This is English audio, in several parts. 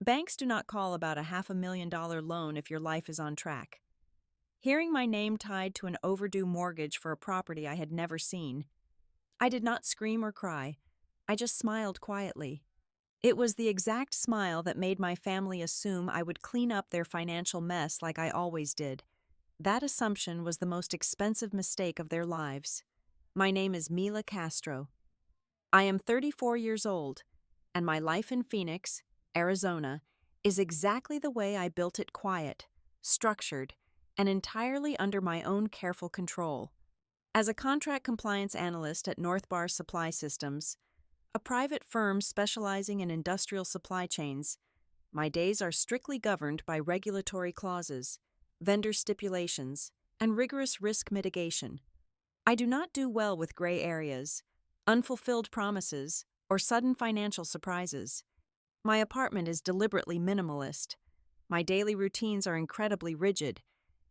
Banks do not call about a $500,000 loan if your life is on track. Hearing my name tied to an overdue mortgage for a property I had never seen, I did not scream or cry. I just smiled quietly. It was the exact smile that made my family assume I would clean up their financial mess like I always did. That assumption was the most expensive mistake of their lives. My name is Mila Castro. I am 34 years old, and my life in Phoenix, Arizona, is exactly the way I built it: quiet, structured, and entirely under my own careful control. As a contract compliance analyst at Northbar Supply Systems, a private firm specializing in industrial supply chains, my days are strictly governed by regulatory clauses, vendor stipulations, and rigorous risk mitigation. I do not do well with gray areas, unfulfilled promises, or sudden financial surprises. My apartment is deliberately minimalist. My daily routines are incredibly rigid,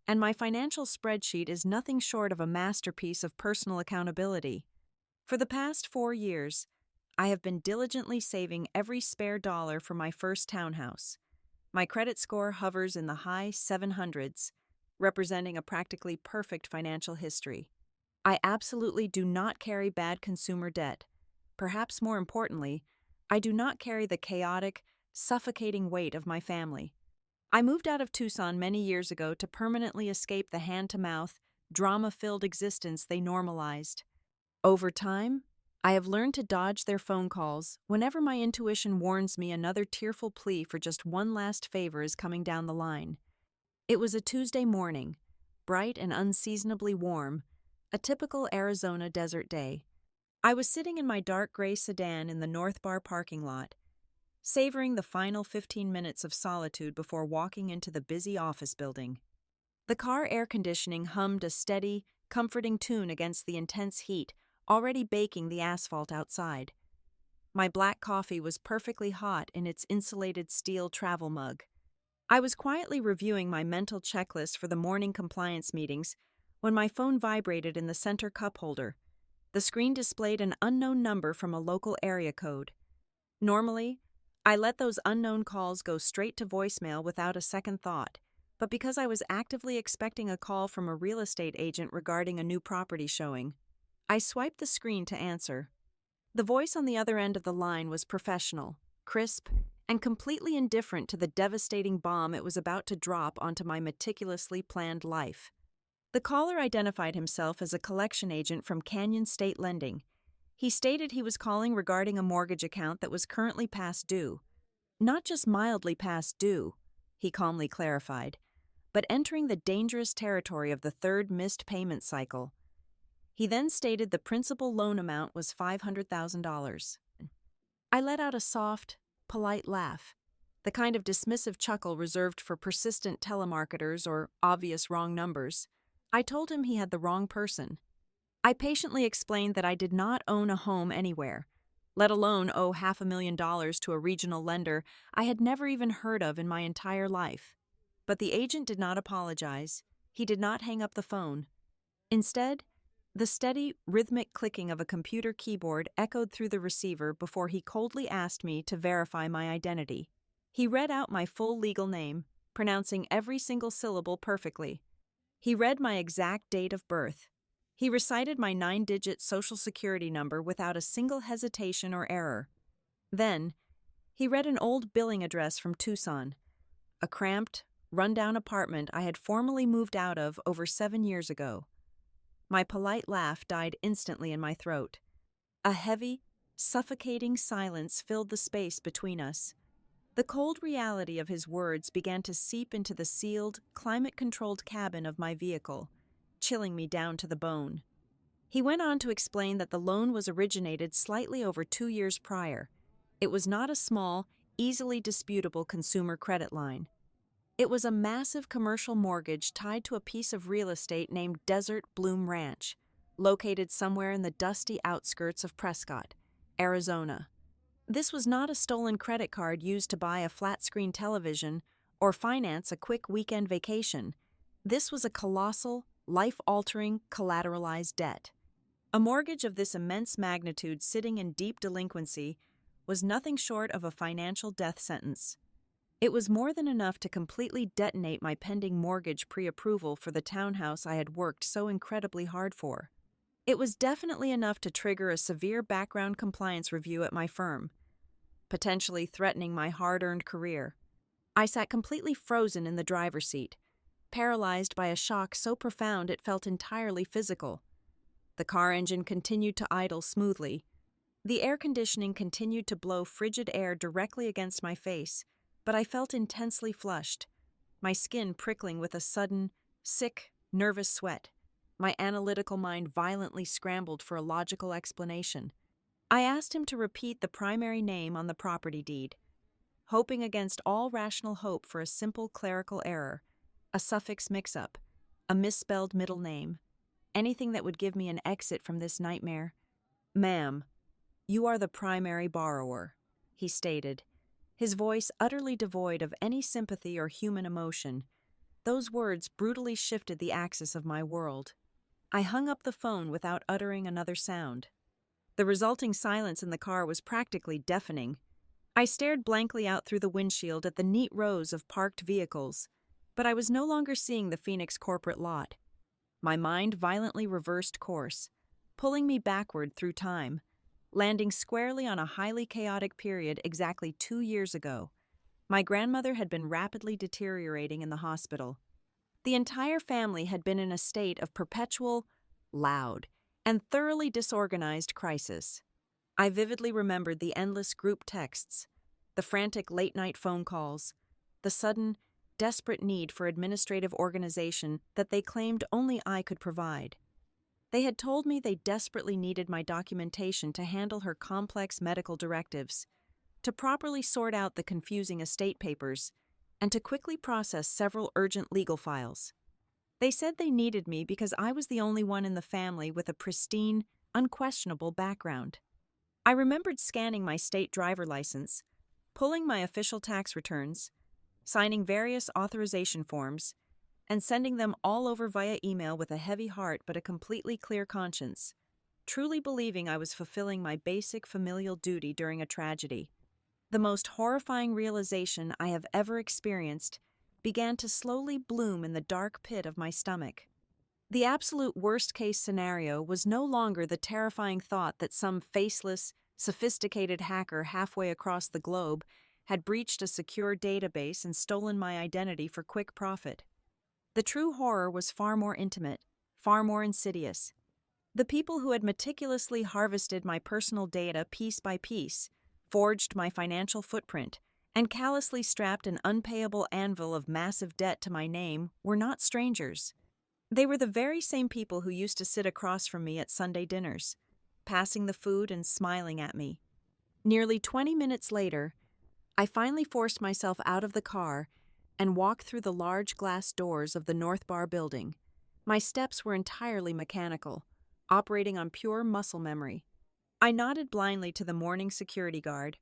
and my financial spreadsheet is nothing short of a masterpiece of personal accountability. For the past 4 years, I have been diligently saving every spare dollar for my first townhouse. My credit score hovers in the high 700s, representing a practically perfect financial history. I absolutely do not carry bad consumer debt. Perhaps more importantly, I do not carry the chaotic, suffocating weight of my family. I moved out of Tucson many years ago to permanently escape the hand-to-mouth, drama-filled existence they normalized. Over time, I have learned to dodge their phone calls whenever my intuition warns me another tearful plea for just one last favor is coming down the line. It was a Tuesday morning, bright and unseasonably warm, a typical Arizona desert day. I was sitting in my dark gray sedan in the North Bar parking lot, savoring the final 15 minutes of solitude before walking into the busy office building. The car air conditioning hummed a steady, comforting tune against the intense heat already baking the asphalt outside. My black coffee was perfectly hot in its insulated steel travel mug. I was quietly reviewing my mental checklist for the morning compliance meetings when my phone vibrated in the center cup holder. The screen displayed an unknown number from a local area code. Normally, I let those unknown calls go straight to voicemail without a second thought, but because I was actively expecting a call from a real estate agent regarding a new property showing, I swiped the screen to answer. The voice on the other end of the line was professional, crisp, and completely indifferent to the devastating bomb it was about to drop onto my meticulously planned life. The caller identified himself as a collection agent from Canyon State Lending. He stated he was calling regarding a mortgage account that was currently past due. Not just mildly past due, he calmly clarified, but entering the dangerous territory of the third missed payment cycle. He then stated the principal loan amount was $500,000. I let out a soft, polite laugh, the kind of dismissive chuckle reserved for persistent telemarketers or obvious wrong numbers. I told him he had the wrong person. I patiently explained that I did not own a home anywhere, let alone owe $500,000 to a regional lender I had never even heard of in my entire life. But the agent did not apologize. He did not hang up the phone. Instead, the steady, rhythmic clicking of a computer keyboard echoed through the receiver before he coldly asked me to verify my identity. He read out my full legal name, pronouncing every single syllable perfectly. He read my exact date of birth. He recited my 9-digit social security number without a single hesitation or error. Then, he read an old billing address from Tucson, a cramped, run-down apartment I had formally moved out of over 7 years ago. My polite laugh died instantly in my throat. A heavy, suffocating silence filled the space between us. The cold reality of his words began to seep into the sealed, climate-controlled cabin of my vehicle, chilling me down to the bone. He went on to explain that the loan was originated slightly over 2 years prior. It was not a small, easily disputable consumer credit line. It was a massive commercial mortgage tied to a piece of real estate named Desert Bloom Ranch, located somewhere in the dusty outskirts of Prescott, Arizona. This was not a stolen credit card used to buy a flat-screen television or finance a quick weekend vacation. This was a colossal, life-altering, collateralized debt. A mortgage of this immense magnitude sitting in deep delinquency was nothing short of a financial death sentence. It was more than enough to completely detonate my pending mortgage pre-approval for the townhouse I had worked so incredibly hard for. It was definitely enough to trigger a severe background compliance review at my firm, potentially threatening my hard-earned career. I sat completely frozen in the driver's seat, paralyzed by a shock so profound it felt entirely physical. The car engine continued to idle smoothly. The air conditioning continued to blow frigid air directly against my face, but I felt intensely flushed, my skin prickling with a sudden, sick, nervous sweat. My analytical mind violently scrambled for a logical explanation. I asked him to repeat the primary name on the property deed, hoping against all rational hope for a simple clerical error, a suffix mix-up, a misspelled middle name, anything that would give me an exit from this nightmare. "Ma'am, you are the primary borrower," he stated, his voice utterly devoid of any sympathy or human emotion. Those words brutally shifted the axis of my world. I hung up the phone without uttering another sound. The resulting silence in the car was practically deafening. I stared blankly out through the windshield at the neat rows of parked vehicles, but I was no longer seeing the Phoenix corporate lot. My mind violently reversed course, pulling me backward through time, landing squarely on a highly chaotic period exactly 2 years ago. My grandmother had been rapidly deteriorating in the hospital. The entire family had been in a state of perpetual, loud, and thoroughly disorganized crisis. I vividly remembered the endless group texts, the frantic late-night phone calls, the sudden, desperate need for administrative organization that they claimed only I could provide. They had told me they desperately needed my documentation to handle her complex medical directives, to properly sort out the confusing estate papers, and to quickly process several urgent legal files. They said they needed me because I was the only one in the family with a pristine, unquestionable background. I remembered scanning my state driver license, pulling my official tax returns, signing various authorization forms, and sending them all over via email with a heavy heart but a completely clear conscience, truly believing I was fulfilling my basic familial duty during a tragedy. The most horrifying realization I have ever experienced began to slowly bloom in the dark pit of my stomach. The absolute worst-case scenario was no longer the terrifying thought that some faceless, sophisticated hacker halfway across the globe had breached a secure database and stolen my identity for quick profit. The true horror was far more intimate, far more insidious. The people who had meticulously harvested my personal data piece by piece, forged my financial footprint, and callously strapped an unpayable anvil of massive debt to my name were not strangers. They were the very same people who used to sit across from me at Sunday dinners, passing the food and smiling at me. Nearly 20 minutes later, I finally forced myself out of the car and walked through the large glass doors of the North Bar building. My steps were entirely mechanical, operating on pure muscle memory. I nodded blindly to the morning security guard.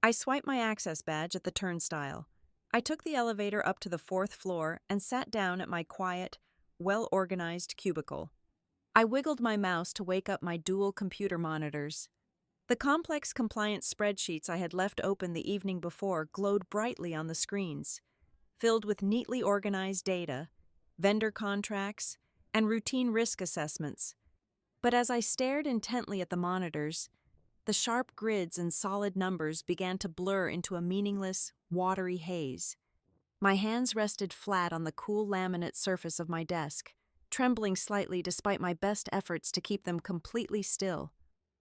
I swiped my access badge at the turnstile. I took the elevator up to the 4th floor and sat down at my quiet, well-organized cubicle. I wiggled my mouse to wake up my dual computer monitors. The complex compliance spreadsheets I had left open the evening before glowed brightly on the screens, filled with neatly organized data, vendor contracts, and routine risk assessments. But as I stared intently at the monitors, the sharp grids and solid numbers began to blur into a meaningless, watery haze. My hands rested flat on the cool laminate surface of my desk, trembling slightly despite my best efforts to keep them completely still.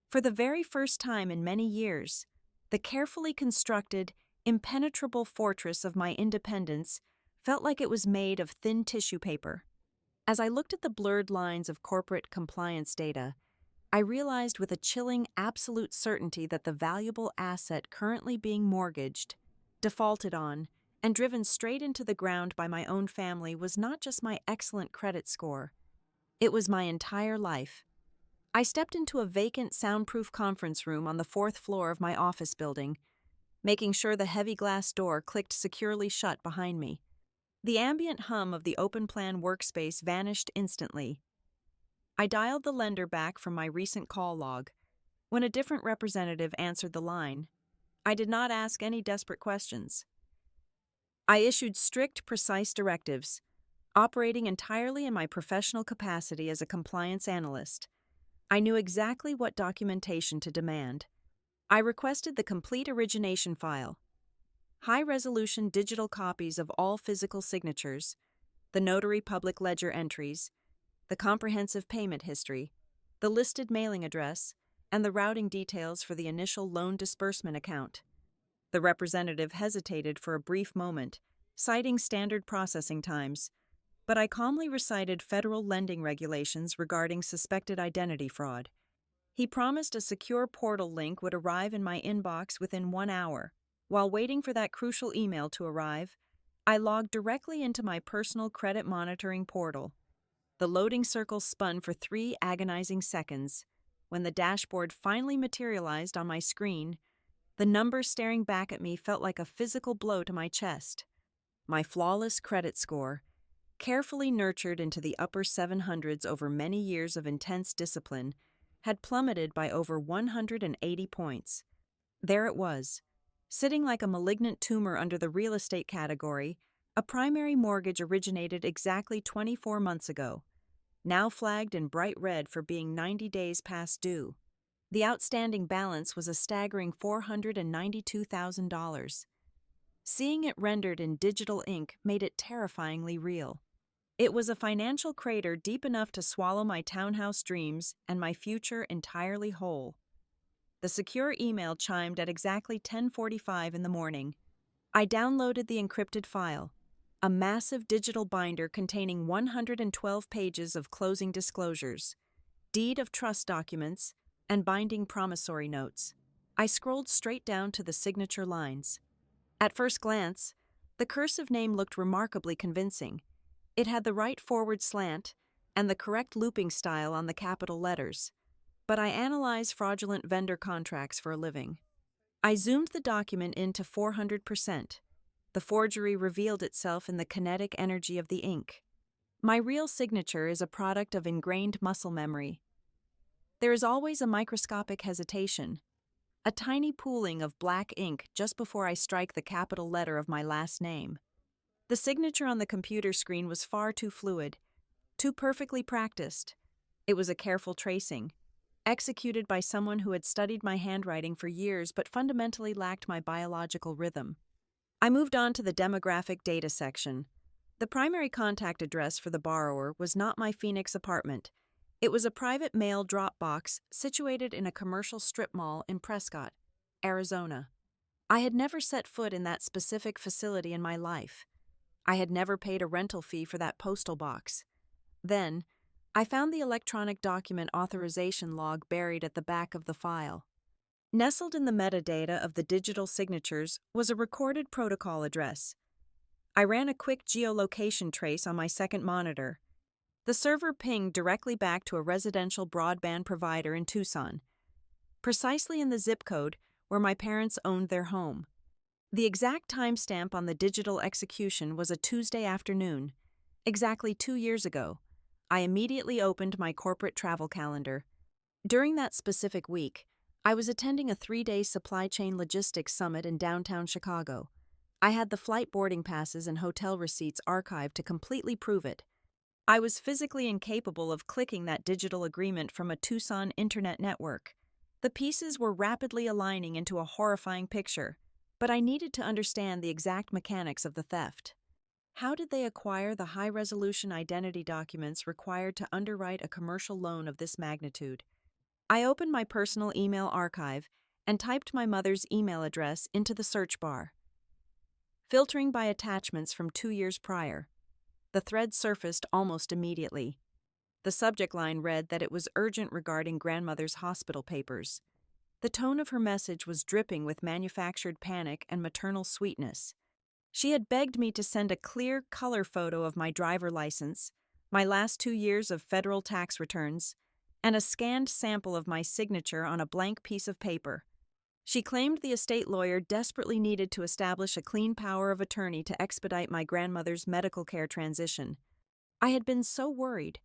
For the very first time in many years, the carefully constructed, impenetrable fortress of my independence felt like it was made of thin tissue paper. As I looked at the blurred lines of corporate compliance data, I realized with a chilling absolute certainty that the valuable asset currently being mortgaged, defaulted on, and driven straight into the ground by my own family was not just my excellent credit score. It was my entire life. I stepped into a vacant soundproof conference room on the 4th floor of my office building, making sure the heavy glass door clicked securely shut behind me. The ambient hum of the open-plan workspace vanished instantly. I dialed the lender back from my recent call log. When a different representative answered the line, I did not ask any desperate questions. I issued strict, precise directives, operating entirely in my professional capacity as a compliance analyst. I knew exactly what documentation to demand. I requested the complete origination file, high-resolution digital copies of all physical signatures, the notary public ledger entries, the comprehensive payment history, the listed mailing address, and the routing details for the initial loan disbursement account. The representative hesitated for a brief moment, citing standard processing times, but I calmly recited federal lending regulations regarding suspected identity fraud. He promised a secure portal link would arrive in my inbox within 1 hour. While waiting for that crucial email to arrive, I logged directly into my personal credit monitoring portal. The loading circle spun for 3 agonizing seconds. When the dashboard finally materialized on my screen, the number staring back at me felt like a physical blow to my chest. My flawless credit score, carefully nurtured into the upper 700s over many years of intense discipline, had plummeted by over 180 points. There it was, sitting like a malignant tumor under the real estate category, a primary mortgage originated exactly 24 months ago, now flagged in bright red for being 90 days past due. The outstanding balance was a staggering $492,000. Seeing it rendered in digital ink made it terrifyingly real. It was a financial crater deep enough to swallow my townhouse dreams and my future entirely whole. The secure email chimed at exactly 10:45 in the morning. I downloaded the encrypted file, a massive digital binder containing 112 pages of closing disclosures, deed of trust documents, and binding promissory notes. I scrolled straight down to the signature lines. At first glance, the cursive name looked remarkably convincing. It had the right forward slant and the correct looping style on the capital letters. But I analyze fraudulent vendor contracts for a living. I zoomed the document in to 400%. The forgery revealed itself in the kinetic energy of the ink. My real signature is a product of ingrained muscle memory. There is always a microscopic hesitation, a tiny pooling of black ink just before I strike the capital letter of my last name. The signature on the computer screen was far too fluid, too perfectly practiced. It was a careful tracing, executed by someone who had studied my handwriting for years but fundamentally lacked my biological rhythm. I moved on to the demographic data section. The primary contact address for the borrower was not my Phoenix apartment. It was a private mail drop box situated in a commercial strip mall in Prescott, Arizona. I had never set foot in that specific facility in my life. I had never paid a rental fee for that postal box. Then, I found the electronic document authorization log buried at the back of the file. Nestled in the metadata of the digital signatures was a recorded protocol address. I ran a quick geolocation trace on my second monitor. The server pinged directly back to a residential broadband provider in Tucson, precisely in the zip code where my parents owned their home. The exact timestamp on the digital execution was a Tuesday afternoon, exactly 2 years ago. I immediately opened my corporate travel calendar. During that specific week, I was attending a 3-day supply chain logistics summit in downtown Chicago. I had the flight boarding passes and hotel receipts archived to completely prove it. I was physically incapable of clicking that digital agreement from a Tucson internet network. The pieces were rapidly aligning into a horrifying picture, but I needed to understand the exact mechanics of the theft. How did they acquire the high-resolution identity documents required to underwrite a commercial loan of this magnitude? I opened my personal email archive and typed my mother's email address into the search bar. Filtering by attachments from 2 years prior, the thread surfaced almost immediately. The subject line read that it was urgent regarding grandmother's hospital papers. The tone of her message was dripping with manufactured panic and maternal sweetness. She had begged me to send a clear color photo of my driver license, my last 2 years of federal tax returns, and a scanned sample of my signature on a blank piece of paper. She claimed the estate lawyer desperately needed to establish a clean power of attorney to expedite my grandmother's medical care transition. I had been so worried,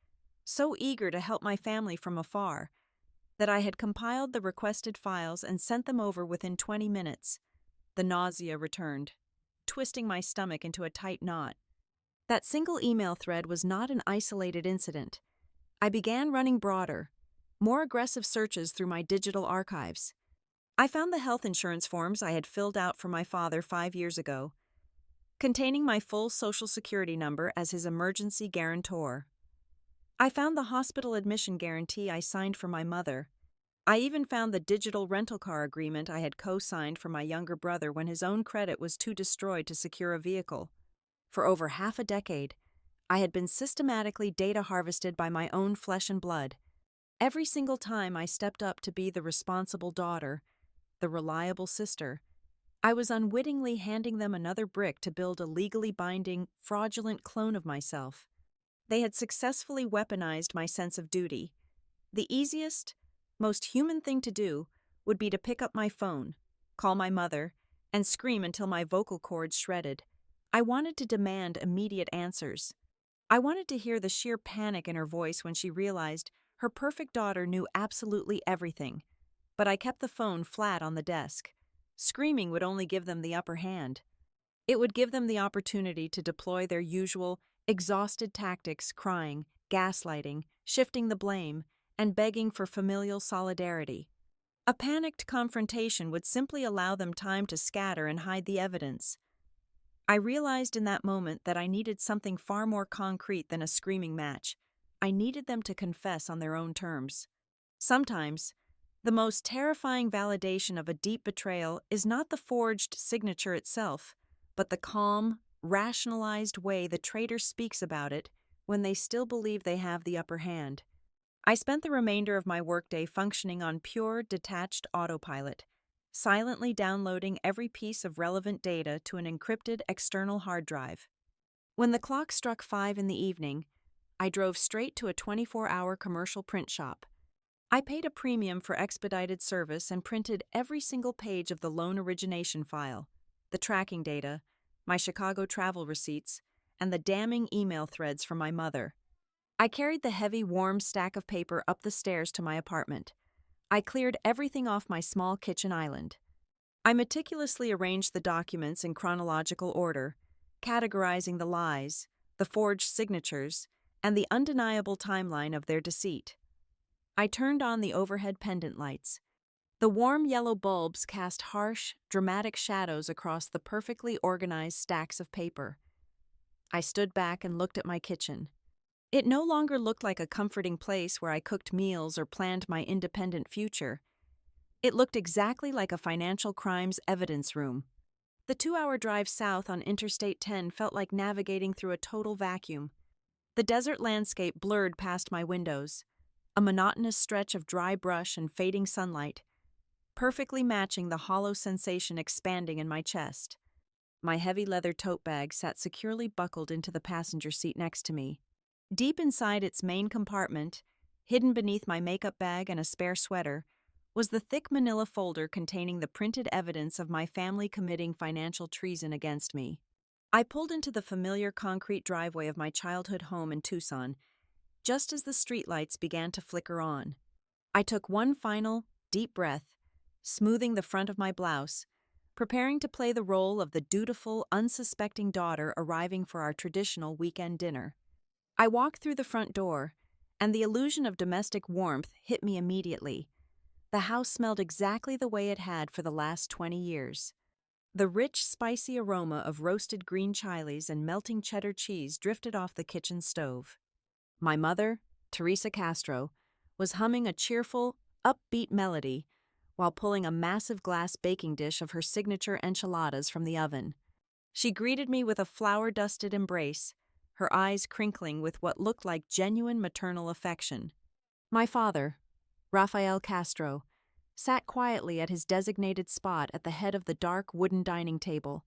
so eager to help my family from afar, that I had compiled the requested files and sent them over within 20 minutes. The nausea returned. twisting my stomach into a tight knot. That single email thread was not an isolated incident. I began running broader, more aggressive searches through my digital archives. I found the health insurance forms I had filled out for my father 5 years ago, containing my full Social Security number as his emergency guarantor. I found the hospital admission guarantee I signed for my mother. I even found the digital rental car agreement I had co-signed for my younger brother when his own credit was too destroyed to secure a vehicle. For over half a decade, I had been systematically data harvested by my own flesh and blood. Every single time I stepped up to be the responsible daughter, the reliable sister, I was unwittingly handing them another brick to build a legally binding, fraudulent clone of myself. They had successfully weaponized my sense of duty. The easiest, most human thing to do would be to pick up my phone, call my mother, and scream until my vocal cords shredded. I wanted to demand immediate answers. I wanted to hear the sheer panic in her voice when she realized her perfect daughter knew absolutely everything. But I kept the phone flat on the desk. Screaming would only give them the upper hand. It would give them the opportunity to deploy their usual, exhausted tactics, crying, gaslighting, shifting the blame, and begging for familial solidarity. A panicked confrontation would simply allow them time to scatter and hide the evidence. I realized in that moment that I needed something far more concrete than a screaming match. I needed them to confess on their own terms. Sometimes, the most terrifying validation of a deep betrayal is not the forged signature itself, but the calm, rationalized way the traitor speaks about it when they still believe they have the upper hand. I spent the remainder of my workday functioning on pure, detached autopilot, silently downloading every piece of relevant data to an encrypted external hard drive. When the clock struck 5 in the evening, I drove straight to a 24-hour commercial print shop. I paid a premium for expedited service and printed every single page of the loan origination file, the tracking data, my Chicago travel receipts, and the damning email threads from my mother. I carried the heavy, warm stack of paper up the stairs to my apartment. I cleared everything off my small kitchen island. I meticulously arranged the documents in chronological order, categorizing the lies, the forged signatures, and the undeniable timeline of their deceit. I turned on the overhead pendant lights. The warm yellow bulbs cast harsh, dramatic shadows across the perfectly organized stacks of paper. I stood back and looked at my kitchen. It no longer looked like a comforting place where I cooked meals or planned my independent future. It looked exactly like a financial crimes evidence room. The 2-hour drive south on Interstate 10 felt like navigating through a total vacuum. The desert landscape blurred past my windows, a monotonous stretch of dry brush and fading sunlight, perfectly matching the hollow sensation expanding in my chest. My heavy leather tote bag sat securely buckled into the passenger seat next to me. Deep inside its main compartment, hidden beneath my makeup bag and a spare sweater, was the thick manila folder containing the printed evidence of my family committing financial treason against me. I pulled into the familiar concrete driveway of my childhood home in Tucson, just as the streetlights began to flicker on. I took one final, deep breath, smoothing the front of my blouse, preparing to play the role of the dutiful, unsuspecting daughter arriving for our traditional weekend dinner. I walked through the front door, and the illusion of domestic warmth hit me immediately. The house smelled exactly the way it had for the last 20 years. The rich, spicy aroma of roasted green chilies and melting cheddar cheese drifted off the kitchen stove. My mother, Teresa Castro, was humming a cheerful, upbeat melody while pulling a massive glass baking dish of her signature enchiladas from the oven. She greeted me with a flour-dusted embrace, her eyes crinkling with what looked like genuine maternal affection. My father, Rafael Castro, sat quietly at his designated spot at the head of the dark wooden dining table,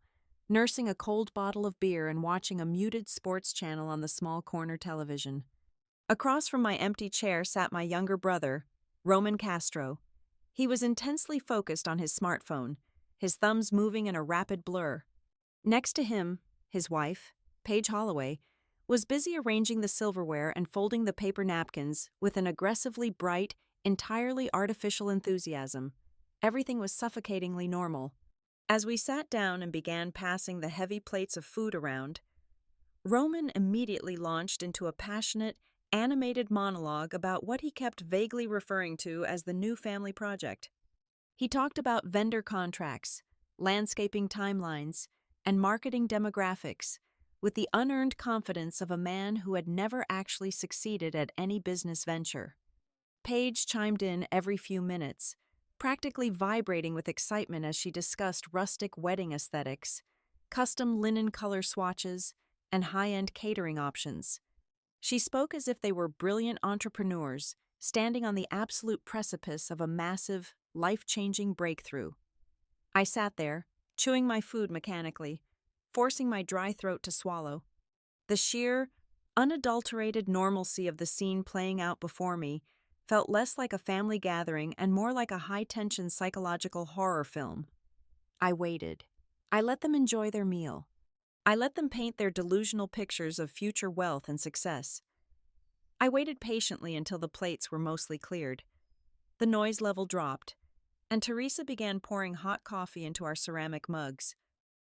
nursing a cold bottle of beer and watching a muted sports channel on the small corner television. Across from my empty chair sat my younger brother, Roman Castro. He was intensely focused on his smartphone, his thumbs moving in a rapid blur. Next to him, his wife, Paige Holloway, was busy arranging the silverware and folding the paper napkins with an aggressively bright, entirely artificial enthusiasm. Everything was suffocatingly normal. As we sat down and began passing the heavy plates of food around, Roman immediately launched into a passionate, animated monologue about what he kept vaguely referring to as the new family project. He talked about vendor contracts, landscaping timelines, and marketing demographics with the unearned confidence of a man who had never actually succeeded at any business venture. Paige chimed in every few minutes, practically vibrating with excitement as she discussed rustic wedding aesthetics, custom linen color swatches, and high-end catering options. She spoke as if they were brilliant entrepreneurs standing on the absolute precipice of a massive, life-changing breakthrough. I sat there, chewing my food mechanically, forcing my dry throat to swallow. The sheer, unadulterated normalcy of the scene playing out before me felt less like a family gathering and more like a high-tension psychological horror film. I waited. I let them enjoy their meal. I let them paint their delusional pictures of future wealth and success. I waited patiently until the plates were mostly cleared. The noise level dropped, and Teresa began pouring hot coffee into our ceramic mugs.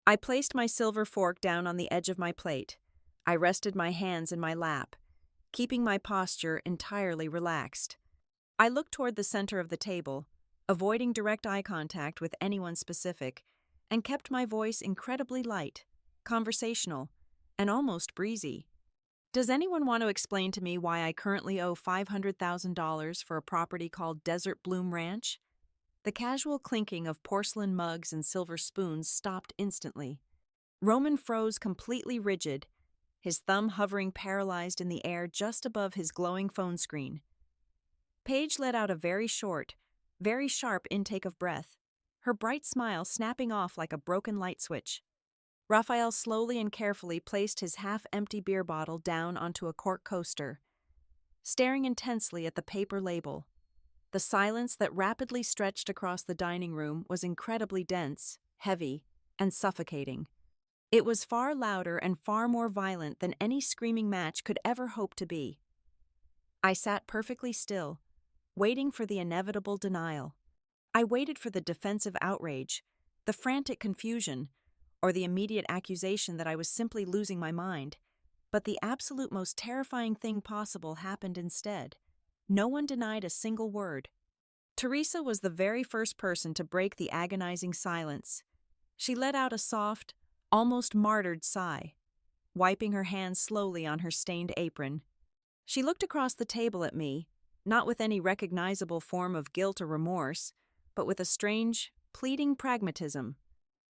I placed my silver fork down on the edge of my plate. I rested my hands in my lap, keeping my posture entirely relaxed. I looked toward the center of the table, avoiding direct eye contact with anyone specific, and kept my voice incredibly light, conversational, and almost breezy. Does anyone want to explain to me why I currently owe $500,000 for a property called Desert Bloom Ranch? The casual clinking of porcelain mugs and silver spoons stopped instantly. Roman froze completely rigid, his thumb hovering paralyzed in the air just above his glowing phone screen. Paige let out a very short, very sharp intake of breath, her bright smile snapping off like a broken light switch. Raphael slowly and carefully placed his half-empty beer bottle down onto a cork coaster, staring intensely at the paper label. The silence that rapidly stretched across the dining room was incredibly dense, heavy, and suffocating. It was far louder and far more violent than any screaming match could ever hope to be. I sat perfectly still, waiting for the inevitable denial. I waited for the defensive outrage, the frantic confusion, or the immediate accusation that I was simply losing my mind. But the absolute most terrifying thing possible happened instead. No one denied a single word. Teresa was the very first person to break the agonizing silence. She let out a soft, almost martyred sigh, wiping her hands slowly on her stained apron. She looked across the table at me, not with any recognizable form of guilt or remorse, but with a strange, pleading pragmatism.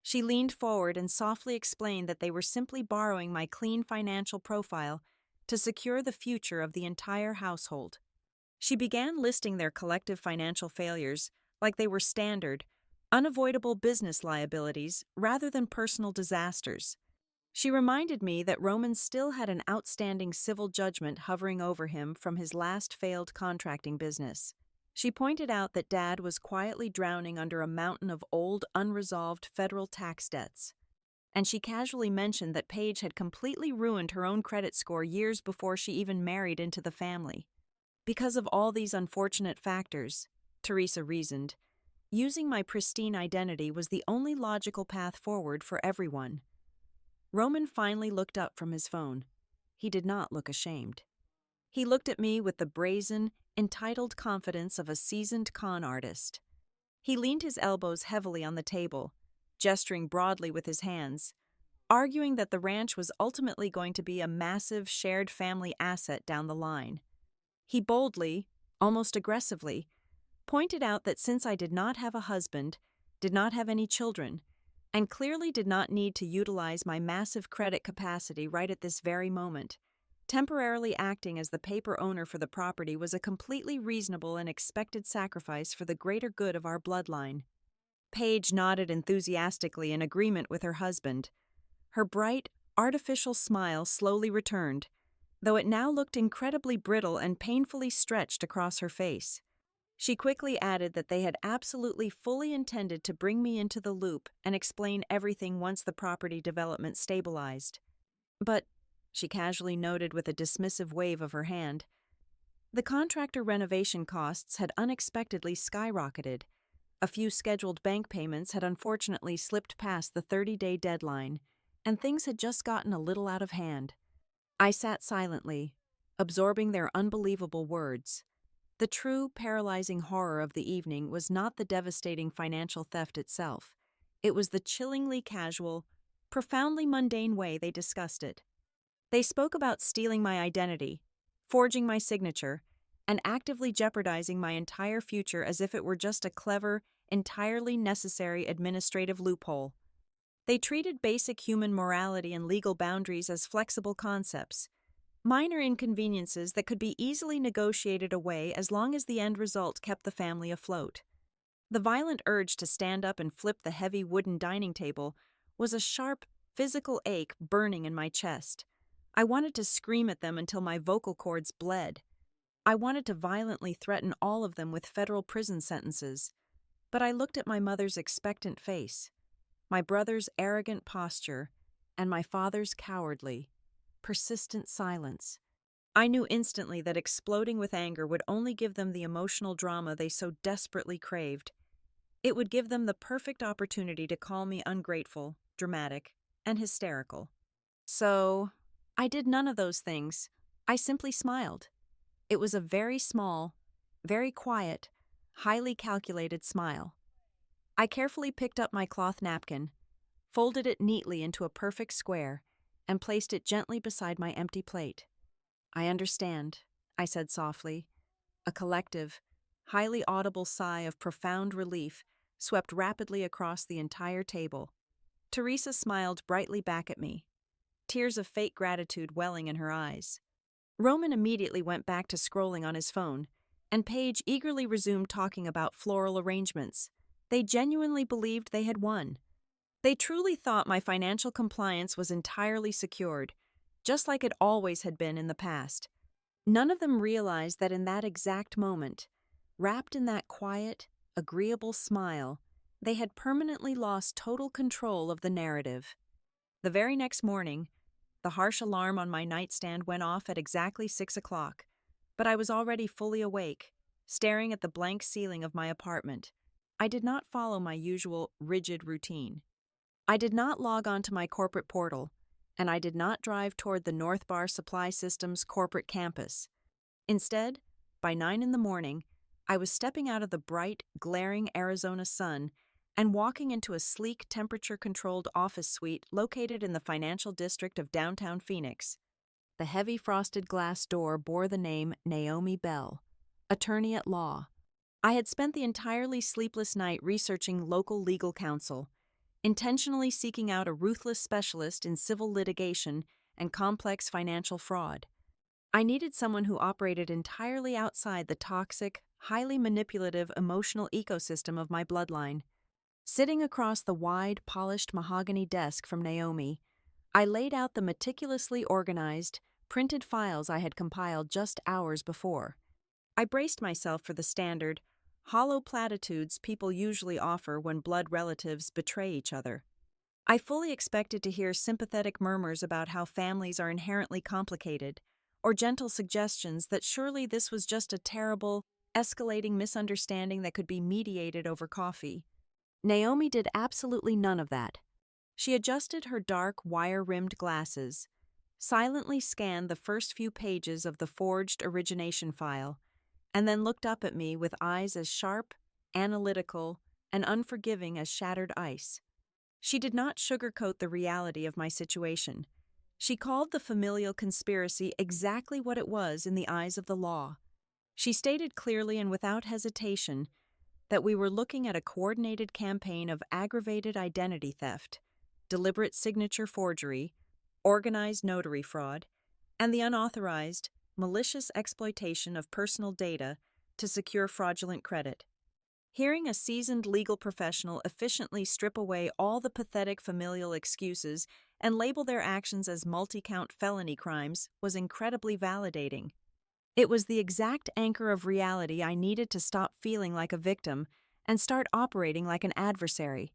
She leaned forward and softly explained that they were simply borrowing my clean financial profile to secure the future of the entire household. She began listing their collective financial failures like they were standard, unavoidable business liabilities rather than personal disasters. She reminded me that Roman still had an outstanding civil judgment hovering over him from his last failed contracting business. She pointed out that Dad was quietly drowning under a mountain of old, unresolved federal tax debts. And she casually mentioned that Paige had completely ruined her own credit score years before she even married into the family. Because of all these unfortunate factors, Teresa reasoned, using my pristine identity was the only logical path forward for everyone. Roman finally looked up from his phone. He did not look ashamed. He looked at me with the brazen, entitled confidence of a seasoned con artist. He leaned his elbows heavily on the table, gesturing broadly with his hands, arguing that the ranch was ultimately going to be a massive shared family asset down the line. He boldly, almost aggressively, pointed out that since I did not have a husband, did not have any children, and clearly did not need to utilize my massive credit capacity right at this very moment, temporarily acting as the paper owner for the property was a completely reasonable and expected sacrifice for the greater good of our bloodline. Paige nodded enthusiastically in agreement with her husband. Her bright, artificial smile slowly returned, though it now looked incredibly brittle and painfully stretched across her face. She quickly added that they had absolutely fully intended to bring me into the loop and explain everything once the property development stabilized. But, she casually noted with a dismissive wave of her hand, the contractor renovation costs had unexpectedly skyrocketed, A few scheduled bank payments had unfortunately slipped past the 30-day deadline, and things had just gotten a little out of hand. I sat silently, absorbing their unbelievable words. The true, paralyzing horror of the evening was not the devastating financial theft itself. It was the chillingly casual, profoundly mundane way they discussed it. They spoke about stealing my identity, forging my signature, and actively jeopardizing my entire future as if it were just a clever, entirely necessary administrative loophole. They treated basic human morality and legal boundaries as flexible concepts, minor inconveniences that could be easily negotiated away as long as the end result kept the family afloat. The violent urge to stand up and flip the heavy wooden dining table was a sharp, physical ache burning in my chest. I wanted to scream at them until my vocal cords bled. I wanted to violently threaten all of them with federal prison sentences. But I looked at my mother's expectant face, my brother's arrogant posture, and my father's cowardly, persistent silence. I knew instantly that exploding with anger would only give them the emotional drama they so desperately craved. It would give them the perfect opportunity to call me ungrateful, dramatic, and hysterical. So, I did none of those things. I simply smiled. It was a very small, very quiet, highly calculated smile. I carefully picked up my cloth napkin, folded it neatly into a perfect square, and placed it gently beside my empty plate. "I understand," I said softly. A collective, highly audible sigh of profound relief swept rapidly across the entire table. Teresa smiled brightly back at me, tears of fake gratitude welling in her eyes. Roman immediately went back to scrolling on his phone, and Paige eagerly resumed talking about floral arrangements. They genuinely believed they had won. They truly thought my financial compliance was entirely secured, just like it always had been in the past. None of them realized that in that exact moment, wrapped in that quiet, agreeable smile, they had permanently lost total control of the narrative. The very next morning, the harsh alarm on my nightstand went off at exactly 6 o'clock, but I was already fully awake, staring at the blank ceiling of my apartment. I did not follow my usual rigid routine. I did not log on to my corporate portal, and I did not drive toward the North Bar Supply Systems corporate campus. Instead, by 9 in the morning, I was stepping out of the bright, glaring Arizona sun and walking into a sleek, temperature-controlled office suite located in the financial district of downtown Phoenix. The heavy frosted glass door bore the name Naomi Bell, attorney at law. I had spent the entirely sleepless night researching local legal counsel, intentionally seeking out a ruthless specialist in civil litigation and complex financial fraud. I needed someone who operated entirely outside the toxic, highly manipulative emotional ecosystem of my bloodline. Sitting across the wide, polished mahogany desk from Naomi, I laid out the meticulously organized, printed files I had compiled just hours before. I braced myself for the standard, hollow platitudes people usually offer when blood relatives betray each other. I fully expected to hear sympathetic murmurs about how families are inherently complicated, or gentle suggestions that surely this was just a terrible, escalating misunderstanding that could be mediated over coffee. Naomi did absolutely none of that. She adjusted her dark, wire-rimmed glasses, silently scanned the first few pages of the forged origination file, and then looked up at me with eyes as sharp, analytical, and unforgiving as shattered ice. She did not sugarcoat the reality of my situation. She called the familial conspiracy exactly what it was in the eyes of the law. She stated clearly and without hesitation that we were looking at a coordinated campaign of aggravated identity theft, deliberate signature forgery, organized notary fraud, and the unauthorized, malicious exploitation of personal data to secure fraudulent credit. Hearing a seasoned legal professional efficiently strip away all the pathetic familial excuses and label their actions as multi-count felony crimes was incredibly validating. It was the exact anchor of reality I needed to stop feeling like a victim and start operating like an adversary.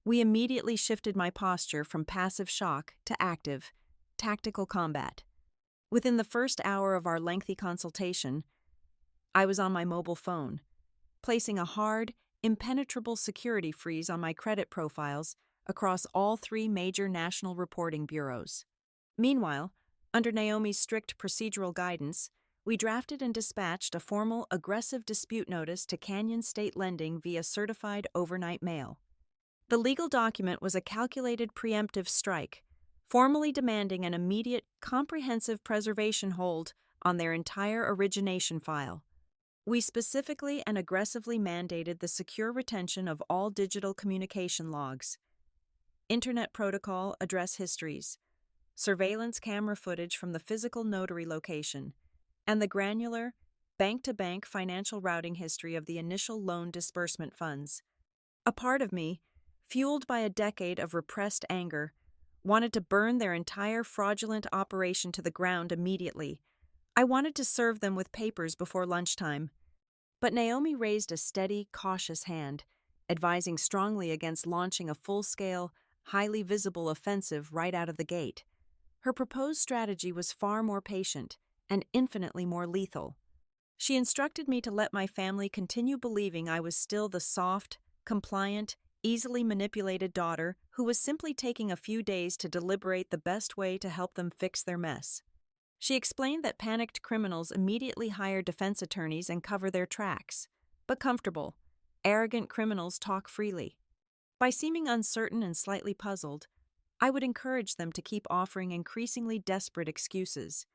We immediately shifted my posture from passive shock to active, tactical combat. Within the first hour of our lengthy consultation, I was on my mobile phone, placing a hard, impenetrable security freeze on my credit profiles across all three major national reporting bureaus. Meanwhile, under Naomi's strict procedural guidance, we drafted and dispatched a formal aggressive dispute notice to Canyon State Lending via certified overnight mail. The legal document was a calculated preemptive strike, formally demanding an immediate, comprehensive preservation hold on their entire origination file. We specifically and aggressively mandated the secure retention of all digital communication logs, Internet Protocol address histories, surveillance camera footage from the physical notary location, and the granular, bank-to-bank financial routing history of the initial loan disbursement funds. A part of me, fueled by a decade of repressed anger, wanted to burn their entire fraudulent operation to the ground immediately. I wanted to serve them with papers before lunchtime. But Naomi raised a steady, cautious hand, advising strongly against launching a full-scale, highly visible offensive right out of the gate. Her proposed strategy was far more patient and infinitely more lethal. She instructed me to let my family continue believing I was still the soft, compliant, easily manipulated daughter who was simply taking a few days to deliberate the best way to help them fix their mess. She explained that panicked criminals immediately hire defense attorneys and cover their tracks, but comfortable, arrogant criminals talk freely. By seeming uncertain and slightly puzzled, I would encourage them to keep offering increasingly desperate excuses,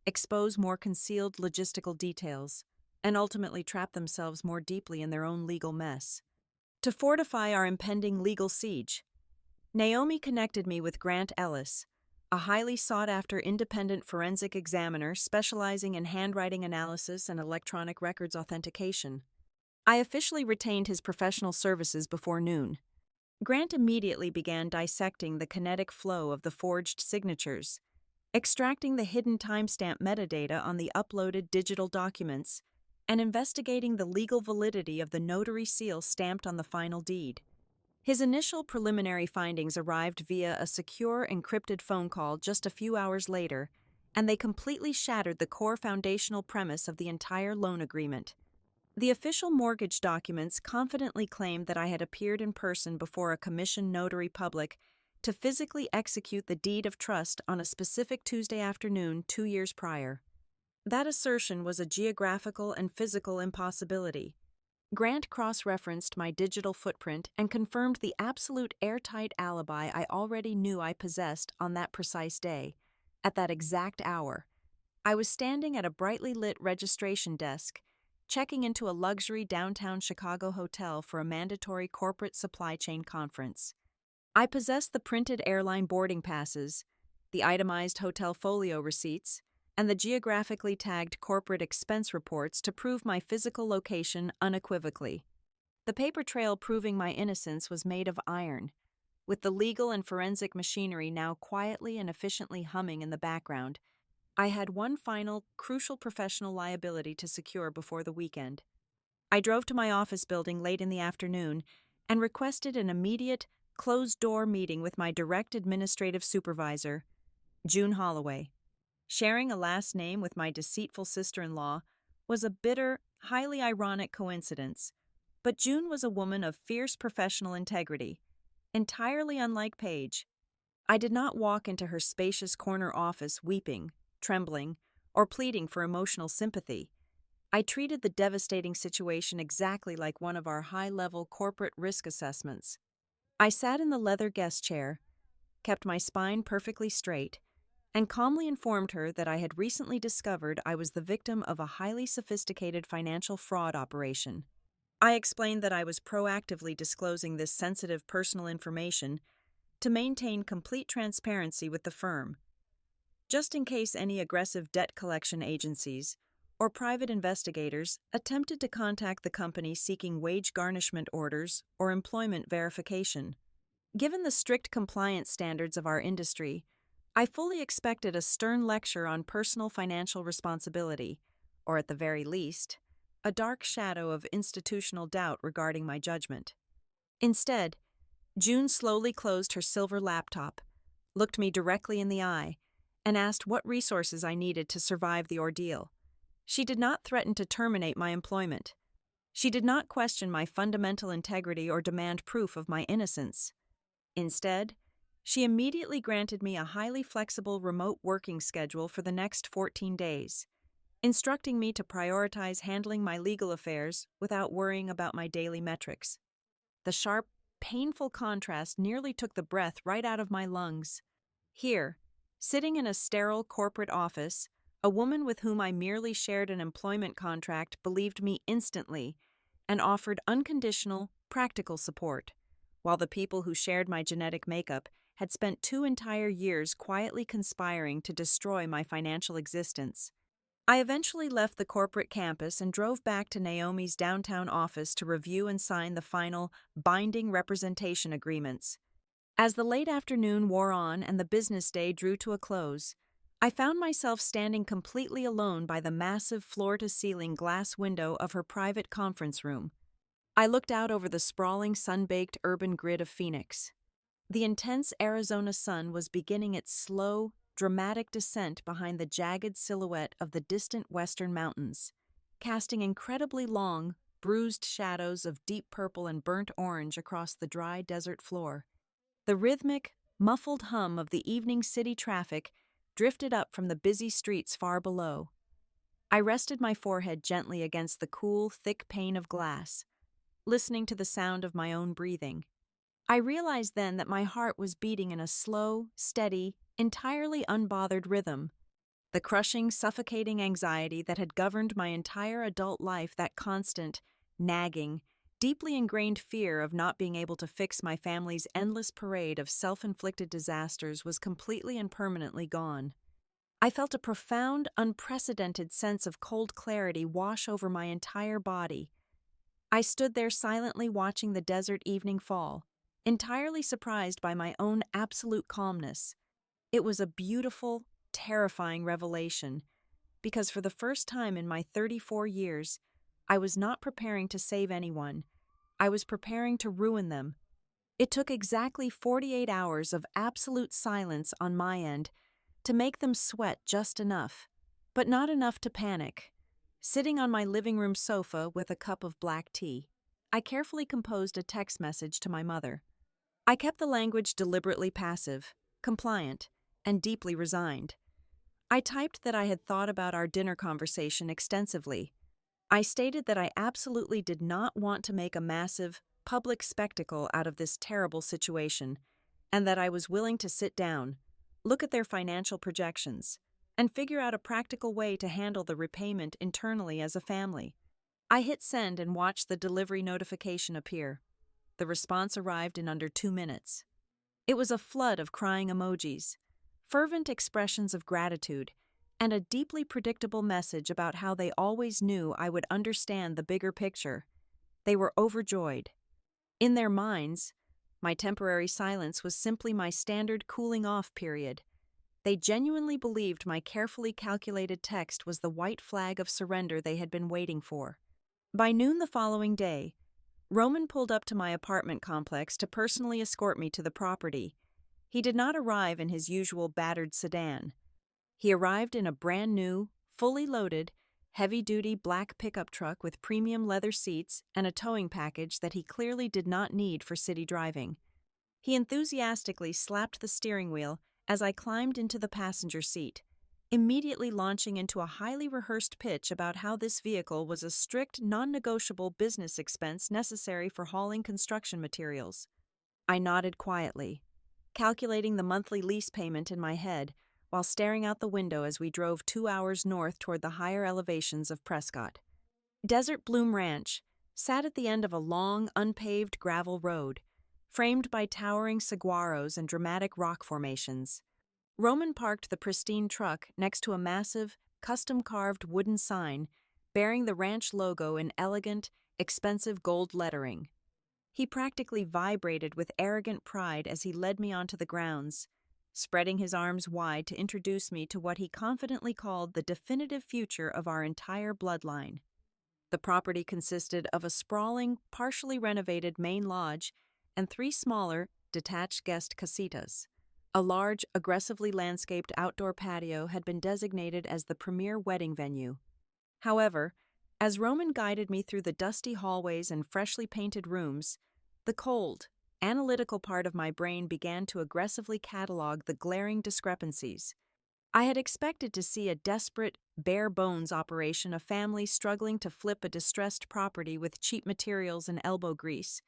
expose more concealed logistical details, and ultimately trap themselves more deeply in their own legal mess. To fortify our impending legal siege, Naomi connected me with Grant Ellis, a highly sought-after independent forensic examiner specializing in handwriting analysis and electronic records authentication. I officially retained his professional services before noon. Grant immediately began dissecting the kinetic flow of the forged signatures, extracting the hidden timestamp metadata on the uploaded digital documents, and investigating the legal validity of the notary seal stamped on the final deed. His initial preliminary findings arrived via a secure encrypted phone call just a few hours later, and they completely shattered the core foundational premise of the entire loan agreement. The official mortgage documents confidently claimed that I had appeared in person before a commissioned notary public to physically execute the deed of trust on a specific Tuesday afternoon 2 years prior. That assertion was a geographical and physical impossibility. Grant cross-referenced my digital footprint and confirmed the absolute airtight alibi I already knew I possessed on that precise day. At that exact hour, I was standing at a brightly lit registration desk, checking into a luxury downtown Chicago hotel for a mandatory corporate supply chain conference. I possessed the printed airline boarding passes, the itemized hotel folio receipts, and the geographically tagged corporate expense reports to prove my physical location unequivocally. The paper trail proving my innocence was made of iron, with the legal and forensic machinery now quietly and efficiently humming in the background. I had one final, crucial professional liability to secure before the weekend. I drove to my office building late in the afternoon and requested an immediate, closed-door meeting with my direct administrative supervisor, June Holloway. Sharing a last name with my deceitful sister-in-law was a bitter, highly ironic coincidence, but June was a woman of fierce professional integrity, entirely unlike Paige. I did not walk into her spacious corner office weeping, trembling, or pleading for emotional sympathy. I treated the devastating situation exactly like one of our high-level corporate risk assessments. I sat in the leather guest chair, kept my spine perfectly straight, and calmly informed her that I had recently discovered I was the victim of a highly sophisticated financial fraud operation. I explained that I was proactively disclosing this sensitive personal information to maintain complete transparency with the firm, just in case any aggressive debt collection agencies or private investigators attempted to contact the company seeking wage garnishment orders or employment verification. Given the strict compliance standards of our industry, I fully expected a stern lecture on personal financial responsibility, or at the very least, a dark shadow of institutional doubt regarding my judgment. Instead, June slowly closed her silver laptop, looked me directly in the eye, and asked what resources I needed to survive the ordeal. She did not threaten to terminate my employment. She did not question my fundamental integrity or demand proof of my innocence. Instead, she immediately granted me a highly flexible remote working schedule for the next 14 days, instructing me to prioritize handling my legal affairs without worrying about my daily metrics. The sharp, painful contrast nearly took the breath right out of my lungs. Here, sitting in a sterile corporate office, a woman with whom I merely shared an employment contract believed me instantly and offered unconditional, practical support, while the people who shared my genetic makeup had spent 2 entire years quietly conspiring to destroy my financial existence. I eventually left the corporate campus and drove back to Naomi's downtown office to review and sign the final, binding representation agreements. As the late afternoon wore on and the business day drew to a close, I found myself standing completely alone by the massive floor-to-ceiling glass window of her private conference room. I looked out over the sprawling, sun-baked urban grid of Phoenix. The intense Arizona sun was beginning its slow, dramatic descent behind the jagged silhouette of the distant western mountains, casting incredibly long, bruised shadows of deep purple and burnt orange across the dry desert floor. The rhythmic, muffled hum of the evening city traffic drifted up from the busy streets far below. I rested my forehead gently against the cool, thick pane of glass, listening to the sound of my own breathing. I realized then that my heart was beating in a slow, steady, entirely unbothered rhythm. The crushing, suffocating anxiety that had governed my entire adult life, that constant, nagging, deeply ingrained fear of not being able to fix my family's endless parade of self-inflicted disasters, was completely and permanently gone. I felt a profound, unprecedented sense of cold clarity wash over my entire body. I stood there silently watching the desert evening fall, entirely surprised by my own absolute calmness. It was a beautiful, terrifying revelation, because for the first time in my 34 years, I was not preparing to save anyone. I was preparing to ruin them. It took exactly 48 hours of absolute silence on my end to make them sweat just enough, but not enough to panic. Sitting on my living room sofa with a cup of black tea, I carefully composed a text message to my mother. I kept the language deliberately passive, compliant, and deeply resigned. I typed that I had thought about our dinner conversation extensively. I stated that I absolutely did not want to make a massive, public spectacle out of this terrible situation, and that I was willing to sit down, look at their financial projections, and figure out a practical way to handle the repayment internally as a family. I hit send and watched the delivery notification appear. The response arrived in under 2 minutes. It was a flood of crying emojis, fervent expressions of gratitude, and a deeply predictable message about how they always knew I would understand the bigger picture. They were overjoyed. In their minds, my temporary silence was simply my standard cooling-off period. They genuinely believed my carefully calculated text was the white flag of surrender they had been waiting for. By noon the following day, Roman pulled up to my apartment complex to personally escort me to the property. He did not arrive in his usual battered sedan. He arrived in a brand new, fully loaded, heavy-duty black pickup truck with premium leather seats and a towing package that he clearly did not need for city driving. He enthusiastically slapped the steering wheel as I climbed into the passenger seat, immediately launching into a highly rehearsed pitch about how this vehicle was a strict, non-negotiable business expense necessary for hauling construction materials. I nodded quietly, calculating the monthly lease payment in my head while staring out the window as we drove 2 hours north toward the higher elevations of Prescott. Desert Bloom Ranch sat at the end of a long, unpaved gravel road, framed by towering saguaros and dramatic rock formations. Roman parked the pristine truck next to a massive, custom-carved wooden sign bearing the ranch logo in elegant, expensive gold lettering. He practically vibrated with arrogant pride as he led me onto the grounds, spreading his arms wide to introduce me to what he confidently called the definitive future of our entire bloodline. The property consisted of a sprawling, partially renovated main lodge and 3 smaller, detached guest casitas. A large, aggressively landscaped outdoor patio had been designated as the premier wedding venue. However, As Roman guided me through the dusty hallways and freshly painted rooms, the cold, analytical part of my brain began to aggressively catalog the glaring discrepancies. I had expected to see a desperate, bare-bones operation of families struggling to flip a distressed property with cheap materials and elbow grease.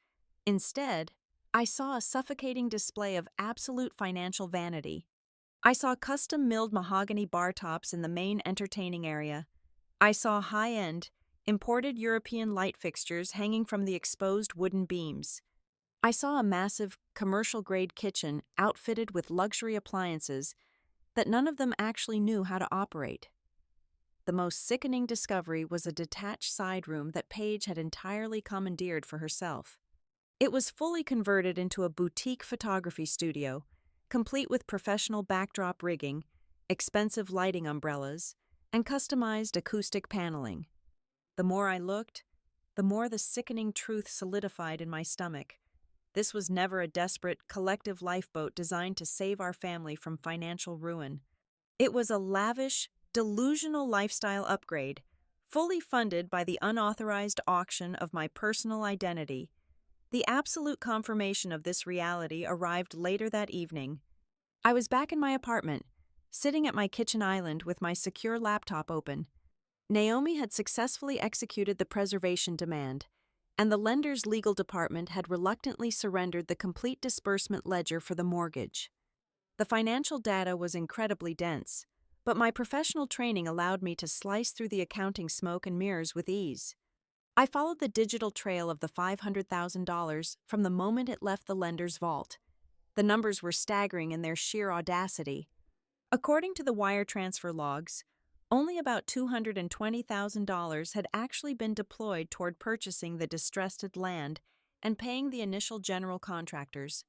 Instead, I saw a suffocating display of absolute financial vanity. I saw custom-milled mahogany bar tops in the main entertaining area. I saw high-end, imported European light fixtures hanging from the exposed wooden beams. I saw a massive, commercial-grade kitchen outfitted with luxury appliances that none of them actually knew how to operate. The most sickening discovery was a detached side room that Paige had entirely commandeered for herself. It was fully converted into a boutique photography studio, complete with professional backdrop rigging, expensive lighting umbrellas, and customized acoustic paneling. The more I looked, the more the sickening truth solidified in my stomach. This was never a desperate, collective lifeboat designed to save our family from financial ruin. It was a lavish, delusional lifestyle upgrade, fully funded by the unauthorized auction of my personal identity. The absolute confirmation of this reality arrived later that evening. I was back in my apartment, sitting at my kitchen island with my secure laptop open. Naomi had successfully executed the preservation demand, and the lender's legal department had reluctantly surrendered the complete disbursement ledger for the mortgage. The financial data was incredibly dense, but my professional training allowed me to slice through the accounting smoke and mirrors with ease. I followed the digital trail of the $500,000 from the moment it left the lender's vault. The numbers were staggering in their sheer audacity. According to the wire transfer logs, only about $220,000 had actually been deployed toward purchasing the distressed land and paying the initial general contractors.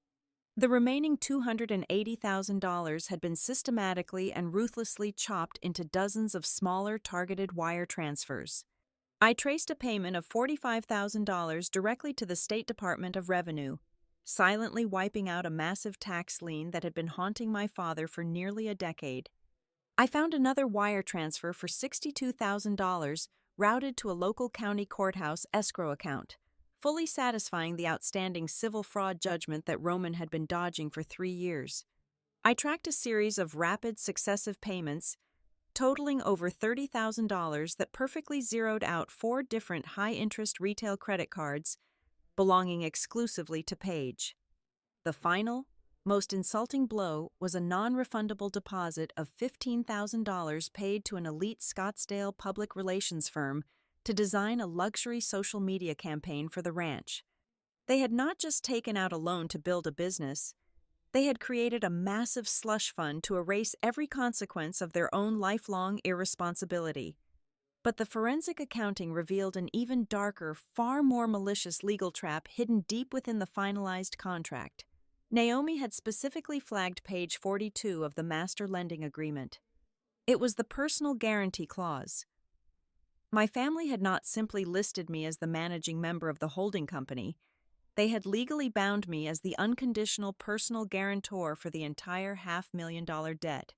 The remaining $280,000 had been systematically and ruthlessly chopped into dozens of smaller targeted wire transfers. I traced a payment of $45,000 directly to the State Department of Revenue, silently wiping out a massive tax lien that had been haunting my father for nearly a decade. I found another wire transfer for $62,000 routed to a local county courthouse escrow account, fully satisfying the outstanding civil fraud judgment that Roman had been dodging for 3 years. I tracked a series of rapid, successive payments, totaling over $30,000 that perfectly zeroed out 4 different high-interest retail credit cards belonging exclusively to Paige. The final, most insulting blow was a non-refundable deposit of $15,000 paid to an elite Scottsdale public relations firm to design a luxury social media campaign for the ranch. They had not just taken out a loan to build a business, they had created a massive slush fund to erase every consequence of their own lifelong irresponsibility. But the forensic accounting revealed an even darker, far more malicious legal trap hidden deep within the finalized contract. Naomi had specifically flagged page 42 of the master lending agreement. It was the personal guarantee clause. My family had not simply listed me as the managing member of the holding company, they had legally bound me as the unconditional personal guarantor for the entire $500,000 debt.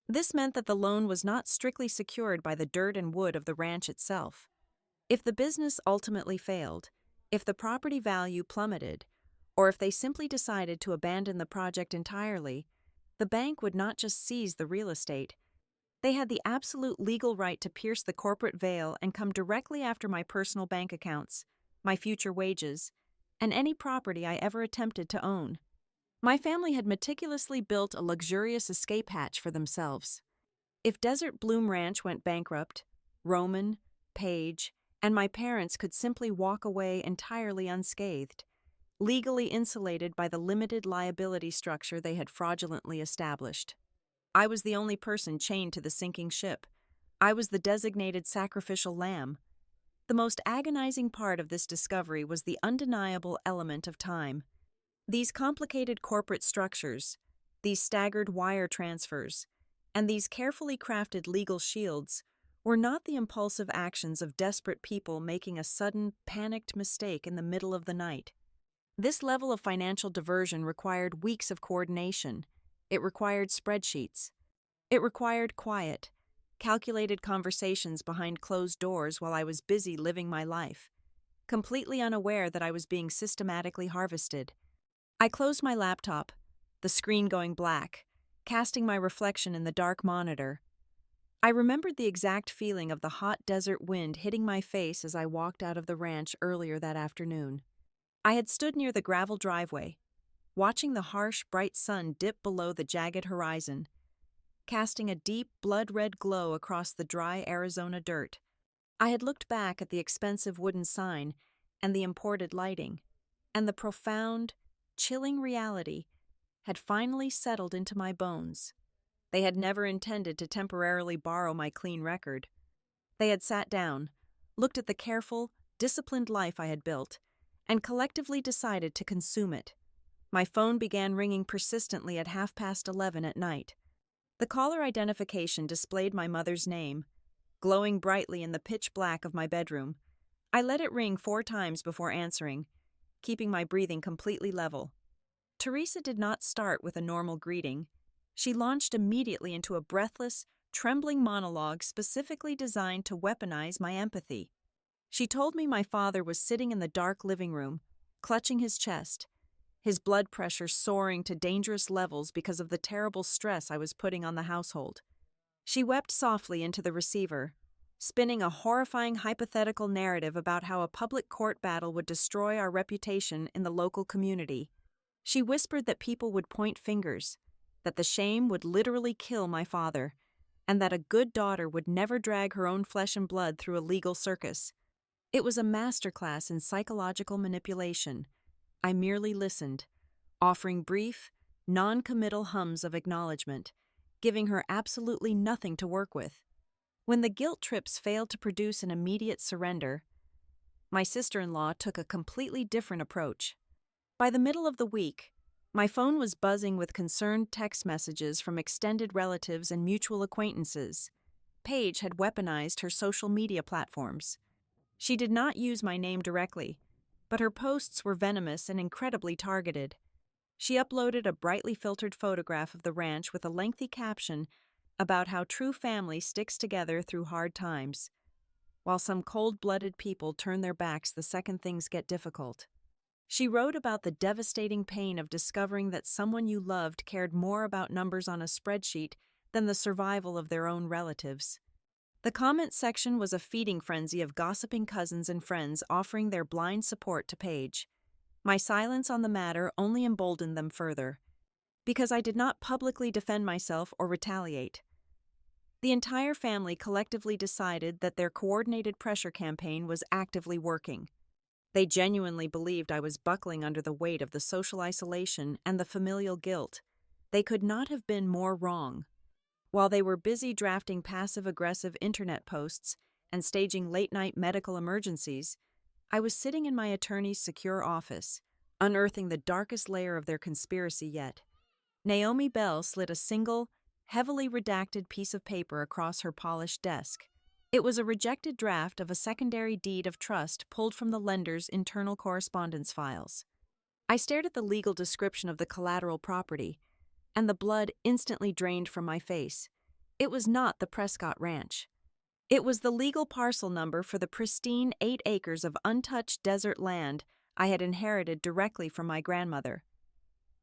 This meant that the loan was not strictly secured by the dirt and wood of the ranch itself. If the business ultimately failed, if the property value plummeted, or if they simply decided to abandon the project entirely, the bank would not just seize the real estate. They had the absolute legal right to pierce the corporate veil and come directly after my personal bank accounts, my future wages, and any property I ever attempted to own. My family had meticulously built a luxurious escape hatch for themselves. If Desert Bloom Ranch went bankrupt, Roman, Paige, and my parents could simply walk away entirely unscathed, legally insulated by the limited liability structure they had fraudulently established. I was the only person chained to the sinking ship. I was the designated sacrificial lamb. The most agonizing part of this discovery was the undeniable element of time. These complicated corporate structures, these staggered wire transfers, and these carefully crafted legal shields were not the impulsive actions of desperate people making a sudden, panicked mistake in the middle of the night. This level of financial diversion required weeks of coordination. It required spreadsheets. It required quiet, calculated conversations behind closed doors while I was busy living my life, completely unaware that I was being systematically harvested. I closed my laptop, the screen going black, casting my reflection in the dark monitor. I remembered the exact feeling of the hot desert wind hitting my face as I walked out of the ranch earlier that afternoon. I had stood near the gravel driveway, watching the harsh, bright sun dip below the jagged horizon, casting a deep, blood-red glow across the dry Arizona dirt. I had looked back at the expensive wooden sign and the imported lighting, and the profound, chilling reality had finally settled into my bones. They had never intended to temporarily borrow my clean record. They had sat down, looked at the careful, disciplined life I had built, and collectively decided to consume it. My phone began ringing persistently at 11:30 at night. The caller identification displayed my mother's name, glowing brightly in the pitch black of my bedroom. I let it ring 4 times before answering, keeping my breathing completely level. Teresa did not start with a normal greeting. She launched immediately into a breathless, trembling monologue specifically designed to weaponize my empathy. She told me my father was sitting in the dark living room, clutching his chest, his blood pressure soaring to dangerous levels because of the terrible stress I was putting on the household. She wept softly into the receiver, spinning a horrifying hypothetical narrative about how a public court battle would destroy our reputation in the local community. She whispered that people would point fingers, that the shame would literally kill my father, and that a good daughter would never drag her own flesh and blood through a legal circus. It was a masterclass in psychological manipulation. I merely listened, offering brief, non-committal hums of acknowledgement, giving her absolutely nothing to work with. When the guilt trips failed to produce an immediate surrender, my sister-in-law took a completely different approach. By the middle of the week, my phone was buzzing with concerned text messages from extended relatives and mutual acquaintances. Paige had weaponized her social media platforms. She did not use my name directly, but her posts were venomous and incredibly targeted. She uploaded a brightly filtered photograph of the ranch with a lengthy caption about how true family sticks together through hard times, while some cold-blooded people turn their backs the second things get difficult. She wrote about the devastating pain of discovering that someone you loved cared more about numbers on a spreadsheet than the survival of their own relatives. The comment section was a feeding frenzy of gossiping cousins and friends offering their blind support to Paige. My silence on the matter only emboldened them further, because I did not publicly defend myself or retaliate. The entire family collectively decided that their coordinated pressure campaign was actively working. They genuinely believed I was buckling under the weight of the social isolation and the familial guilt. They could not have been more wrong. While they were busy drafting passive-aggressive internet posts and staging late-night medical emergencies, I was sitting in my attorney's secure office, unearthing the darkest layer of their conspiracy yet. Naomi Bell slid a single, heavily redacted piece of paper across her polished desk. It was a rejected draft of a secondary deed of trust pulled from the lender's internal correspondence files. I stared at the legal description of the collateral property, and the blood instantly drained from my face. It was not the Prescott Ranch. It was the legal parcel number for the pristine 8 acres of untouched desert land I had inherited directly from my grandmother.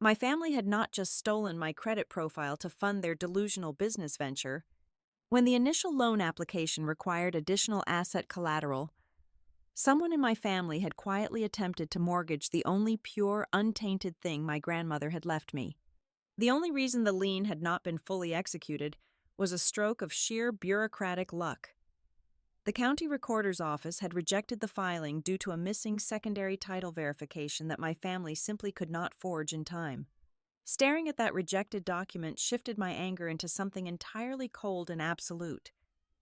My family had not just stolen my credit profile to fund their delusional business venture. When the initial loan application required additional asset collateral, someone in my family had quietly attempted to mortgage the only pure, untainted thing my grandmother had left me. The only reason the lien had not been fully executed was a stroke of sheer bureaucratic luck. The county recorder's office had rejected the filing due to a missing secondary title verification that my family simply could not forge in time. Staring at that rejected document shifted my anger into something entirely cold and absolute.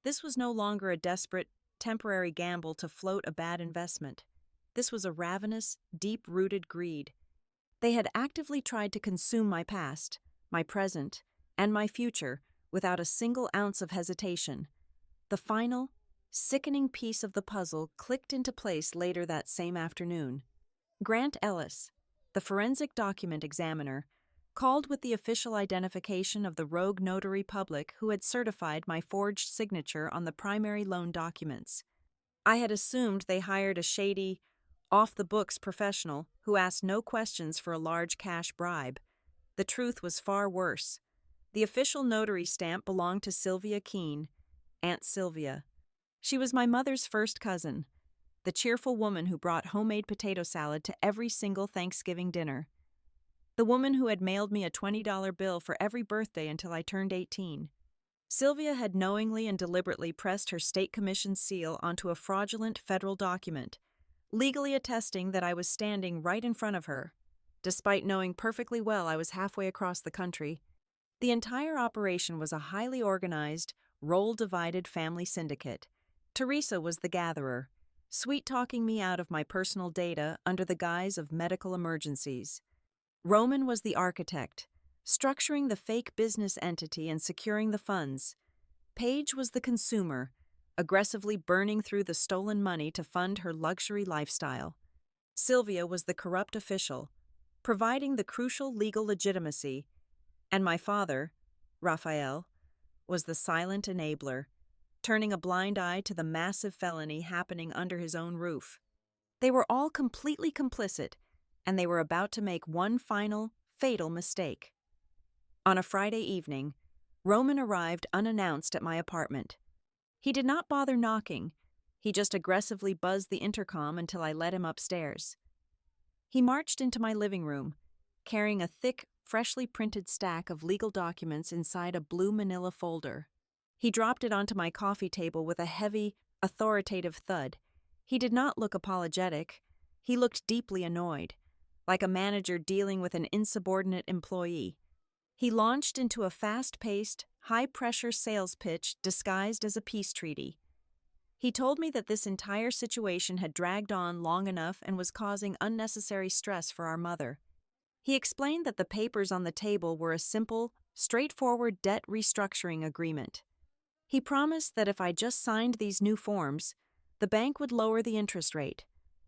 This was no longer a desperate, temporary gamble to float a bad investment. This was a ravenous, deep-rooted greed. They had actively tried to consume my past, my present, and my future without a single ounce of hesitation. The final, sickening piece of the puzzle clicked into place later that same afternoon. Grant Ellis, the forensic document examiner, called with the official identification of the rogue notary public who had certified my forged signature on the primary loan documents. I had assumed they hired a shady, off-the-books professional who asked no questions for a large cash bribe. The truth was far worse. The official notary stamp belonged to Sylvia Keene, Aunt Sylvia. She was my mother's first cousin, the cheerful woman who brought homemade potato salad to every single Thanksgiving dinner. The woman who had mailed me a $20 bill for every birthday until I turned 18. Sylvia had knowingly and deliberately pressed her state commission seal onto a fraudulent federal document, legally attesting that I was standing right in front of her, despite knowing perfectly well I was halfway across the country. The entire operation was a highly organized, role-divided family syndicate. Teresa was the gatherer, sweet-talking me out of my personal data under the guise of medical emergencies. Roman was the architect, structuring the fake business entity and securing the funds. Paige was the consumer, aggressively burning through the stolen money to fund her luxury lifestyle. Sylvia was the corrupt official, providing the crucial legal legitimacy, and my father, Raphael, was the silent enabler, turning a blind eye to the massive felony happening under his own roof. They were all completely complicit, and they were about to make one final, fatal mistake. On a Friday evening, Roman arrived unannounced at my apartment. He did not bother knocking. He just aggressively buzzed the intercom until I led him upstairs. He marched into my living room, carrying a thick, freshly printed stack of legal documents inside a blue manila folder. He dropped it onto my coffee table with a heavy, authoritative thud. He did not look apologetic. He looked deeply annoyed, like a manager dealing with an insubordinate employee. He launched into a fast-paced, high-pressure sales pitch disguised as a peace treaty. He told me that this entire situation had dragged on long enough and was causing unnecessary stress for our mother. He explained that the papers on the table were a simple, straightforward debt restructuring agreement. He promised that if I just signed these new forms, the bank would lower the interest rate,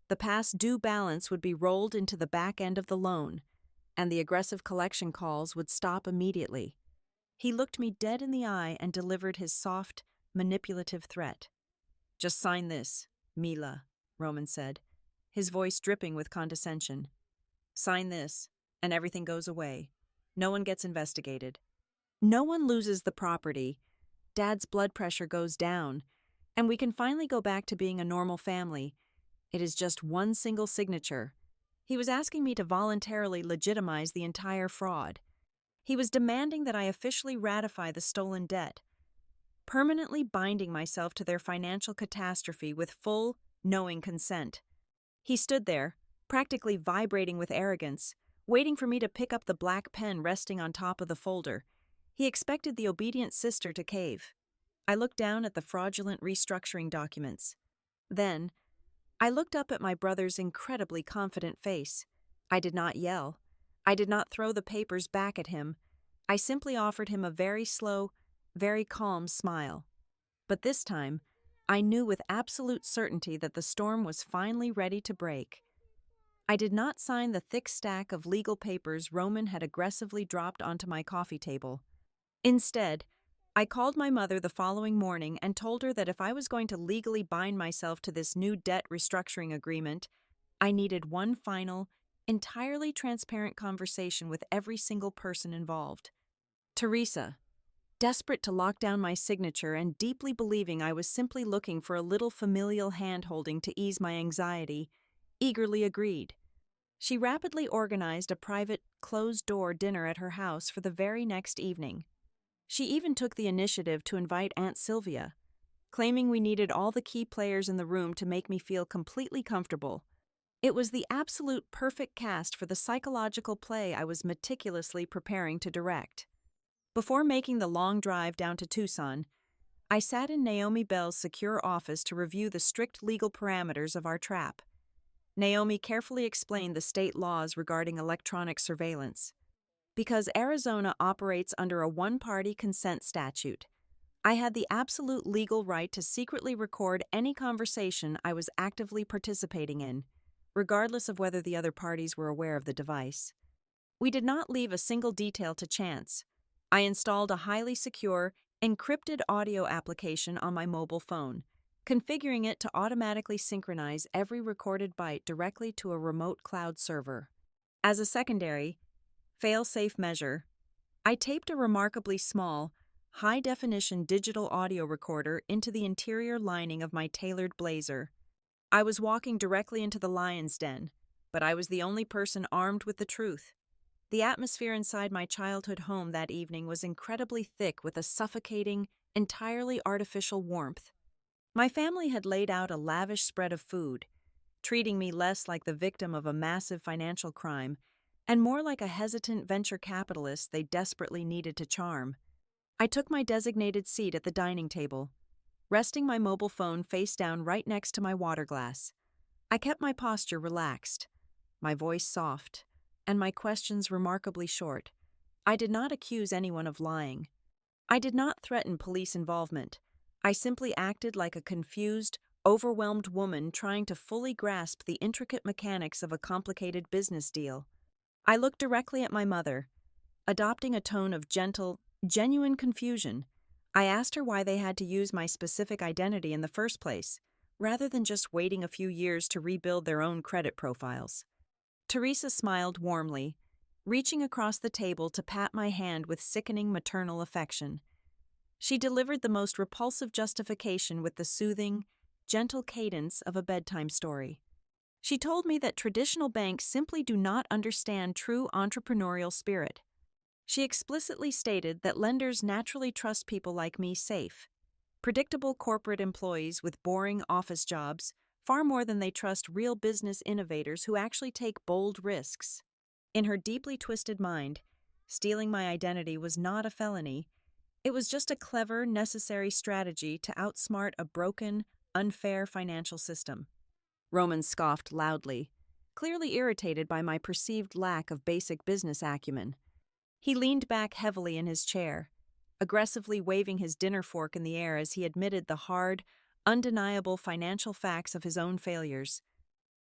the past due balance would be rolled into the back end of the loan, and the aggressive collection calls would stop immediately. He looked me dead in the eye and delivered his soft, manipulative threat. "Just sign this, Mila," Roman said, his voice dripping with condescension. "Sign this, and everything goes away. No one gets investigated. No one loses the property. Dad's blood pressure goes down, and we can finally go back to being a normal family. It is just one single signature." He was asking me to voluntarily legitimize the entire fraud. He was demanding that I officially ratify the stolen debt, permanently binding myself to their financial catastrophe with full, knowing consent. He stood there, practically vibrating with arrogance, waiting for me to pick up the black pen resting on top of the folder. He expected the obedient sister to cave. I looked down at the fraudulent restructuring documents. Then, I looked up at my brother's incredibly confident face. I did not yell. I did not throw the papers back at him. I simply offered him a very slow, very calm smile. But this time, I knew with absolute certainty that the storm was finally ready to break. I did not sign the thick stack of legal papers Roman had aggressively dropped onto my coffee table. Instead, I called my mother the following morning and told her that if I was going to legally bind myself to this new debt restructuring agreement, I needed one final, entirely transparent conversation with every single person involved. Teresa, desperate to lock down my signature and deeply believing I was simply looking for a little familial hand-holding to ease my anxiety, eagerly agreed. She rapidly organized a private, closed-door dinner at her house for the very next evening. She even took the initiative to invite Aunt Sylvia, claiming we needed all the key players in the room to make me feel completely comfortable. It was the absolute perfect cast for the psychological play I was meticulously preparing to direct. Before making the long drive down to Tucson, I sat in Naomi Bell's secure office to review the strict legal parameters of our trap. Naomi carefully explained the state laws regarding electronic surveillance. Because Arizona operates under a one-party consent statute, I had the absolute legal right to secretly record any conversation I was actively participating in, regardless of whether the other parties were aware of the device. We did not leave a single detail to chance. I installed a highly secure, encrypted audio application on my mobile phone, configuring it to automatically synchronize every recorded byte directly to a remote cloud server. As a secondary, fail-safe measure, I taped a remarkably small, high-definition digital audio recorder into the interior lining of my tailored blazer. I was walking directly into the lion's den, but I was the only person armed with the truth. The atmosphere inside my childhood home that evening was incredibly thick with a suffocating, entirely artificial warmth. My family had laid out a lavish spread of food, treating me less like the victim of a massive financial crime and more like a hesitant venture capitalist they desperately needed to charm. I took my designated seat at the dining table, resting my mobile phone face down right next to my water glass. I kept my posture relaxed, my voice soft, and my questions remarkably short. I did not accuse anyone of lying. I did not threaten police involvement. I simply acted like a confused, overwhelmed woman trying to fully grasp the intricate mechanics of a complicated business deal. I looked directly at my mother, adopting a tone of gentle, genuine confusion. I asked her why they had to use my specific identity in the first place, rather than just waiting a few years to rebuild their own credit profiles. Teresa smiled warmly, reaching across the table to pat my hand with sickening maternal affection. She delivered the most repulsive justification with the soothing, gentle cadence of a bedtime story. She told me that traditional banks simply do not understand true entrepreneurial spirit. She explicitly stated that lenders naturally trust people like me safe, predictable corporate employees with boring office jobs, far more than they trust real business innovators who actually take bold risks. In her deeply twisted mind, stealing my identity was not a felony. It was just a clever, necessary strategy to outsmart a broken, unfair financial system. Roman scoffed loudly, clearly irritated by my perceived lack of basic business acumen. He leaned back heavily in his chair, aggressively waving his dinner fork in the air as he admitted the hard, undeniable financial facts of his own failures.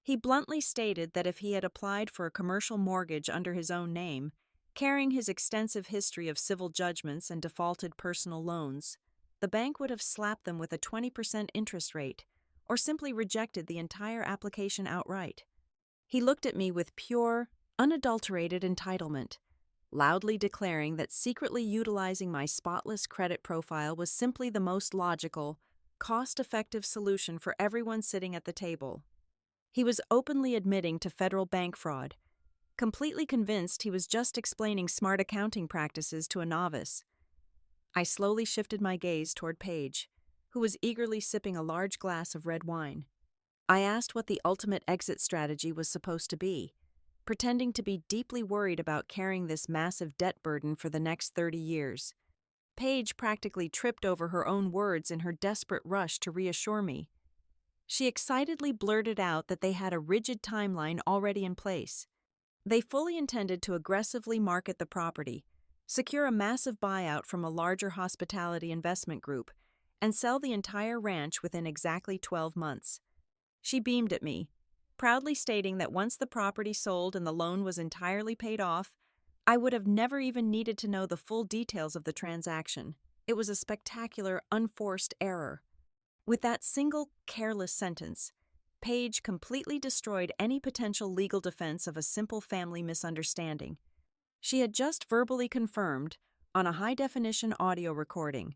He bluntly stated that if he had applied for a commercial mortgage under his own name, carrying his extensive history of civil judgments and defaulted personal loans, the bank would have slapped them with a 20% interest rate, or simply rejected the entire application outright. He looked at me with pure, unadulterated entitlement, loudly declaring that secretly utilizing my spotless credit profile was simply the most logical, cost-effective solution for everyone sitting at the table. He was openly admitting to federal bank fraud, completely convinced he was just explaining smart accounting practices to a novice. I slowly shifted my gaze toward Paige, who was eagerly sipping a large glass of red wine. I asked what the ultimate exit strategy was supposed to be, pretending to be deeply worried about carrying this massive debt burden for the next 30 years. Paige practically tripped over her own words in her desperate rush to reassure me. She excitedly blurted out that they had a rigid timeline already in place. They fully intended to aggressively market the property, secure a massive buyout from a larger hospitality investment group, and sell the entire ranch within exactly 12 months. She beamed at me, proudly stating that once the property sold and the loan was entirely paid off, I would have never even needed to know the full details of the transaction. It was a spectacular, unforced error. With that single, careless sentence, Paige completely destroyed any potential legal defense of a simple family misunderstanding. She had just verbally confirmed, on a high-definition audio recording,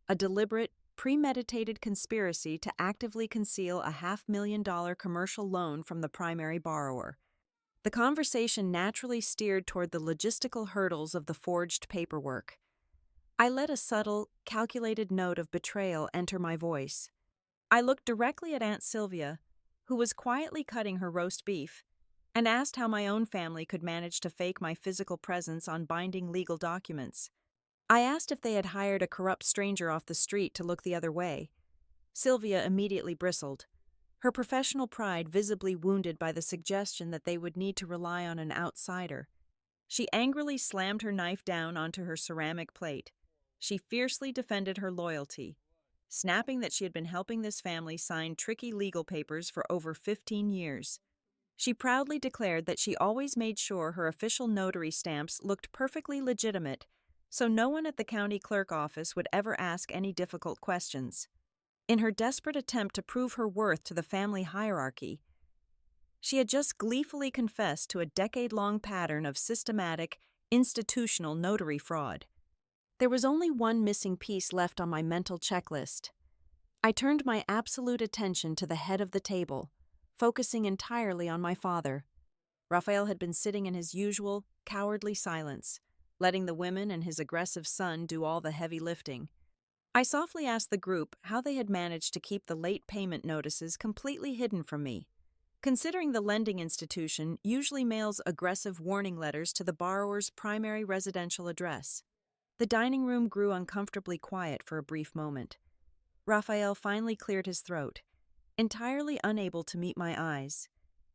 a deliberate, premeditated conspiracy to actively conceal a $500,000 commercial loan from the primary borrower. The conversation naturally steered toward the logistical hurdles of the forged paperwork. I let a subtle, calculated note of betrayal enter my voice. I looked directly at Aunt Sylvia, who was quietly cutting her roast beef, and asked how my own family could manage to fake my physical presence on binding legal documents. I asked if they had hired a corrupt stranger off the street to look the other way. Sylvia immediately bristled, her professional pride visibly wounded by the suggestion that they would need to rely on an outsider. She angrily slammed her knife down onto her ceramic plate. She fiercely defended her loyalty, snapping that she had been helping this family sign tricky legal papers for over 15 years. She proudly declared that she always made sure her official notary stamps looked perfectly legitimate, so no one at the county clerk office would ever ask any difficult questions. In her desperate attempt to prove her worth to the family hierarchy, she had just gleefully confessed to a decade-long pattern of systematic, institutional notary fraud. There was only one missing piece left on my mental checklist. I turned my absolute attention to the head of the table, focusing entirely on my father. Raphael had been sitting in his usual, cowardly silence, letting the women and his aggressive son do all the heavy lifting. I softly asked the group how they had managed to keep the late payment notices completely hidden from me, considering the lending institution usually mails aggressive warning letters to the borrower's primary residential address. The dining room grew uncomfortably quiet for a brief moment. Raphael finally cleared his throat, entirely unable to meet my eyes.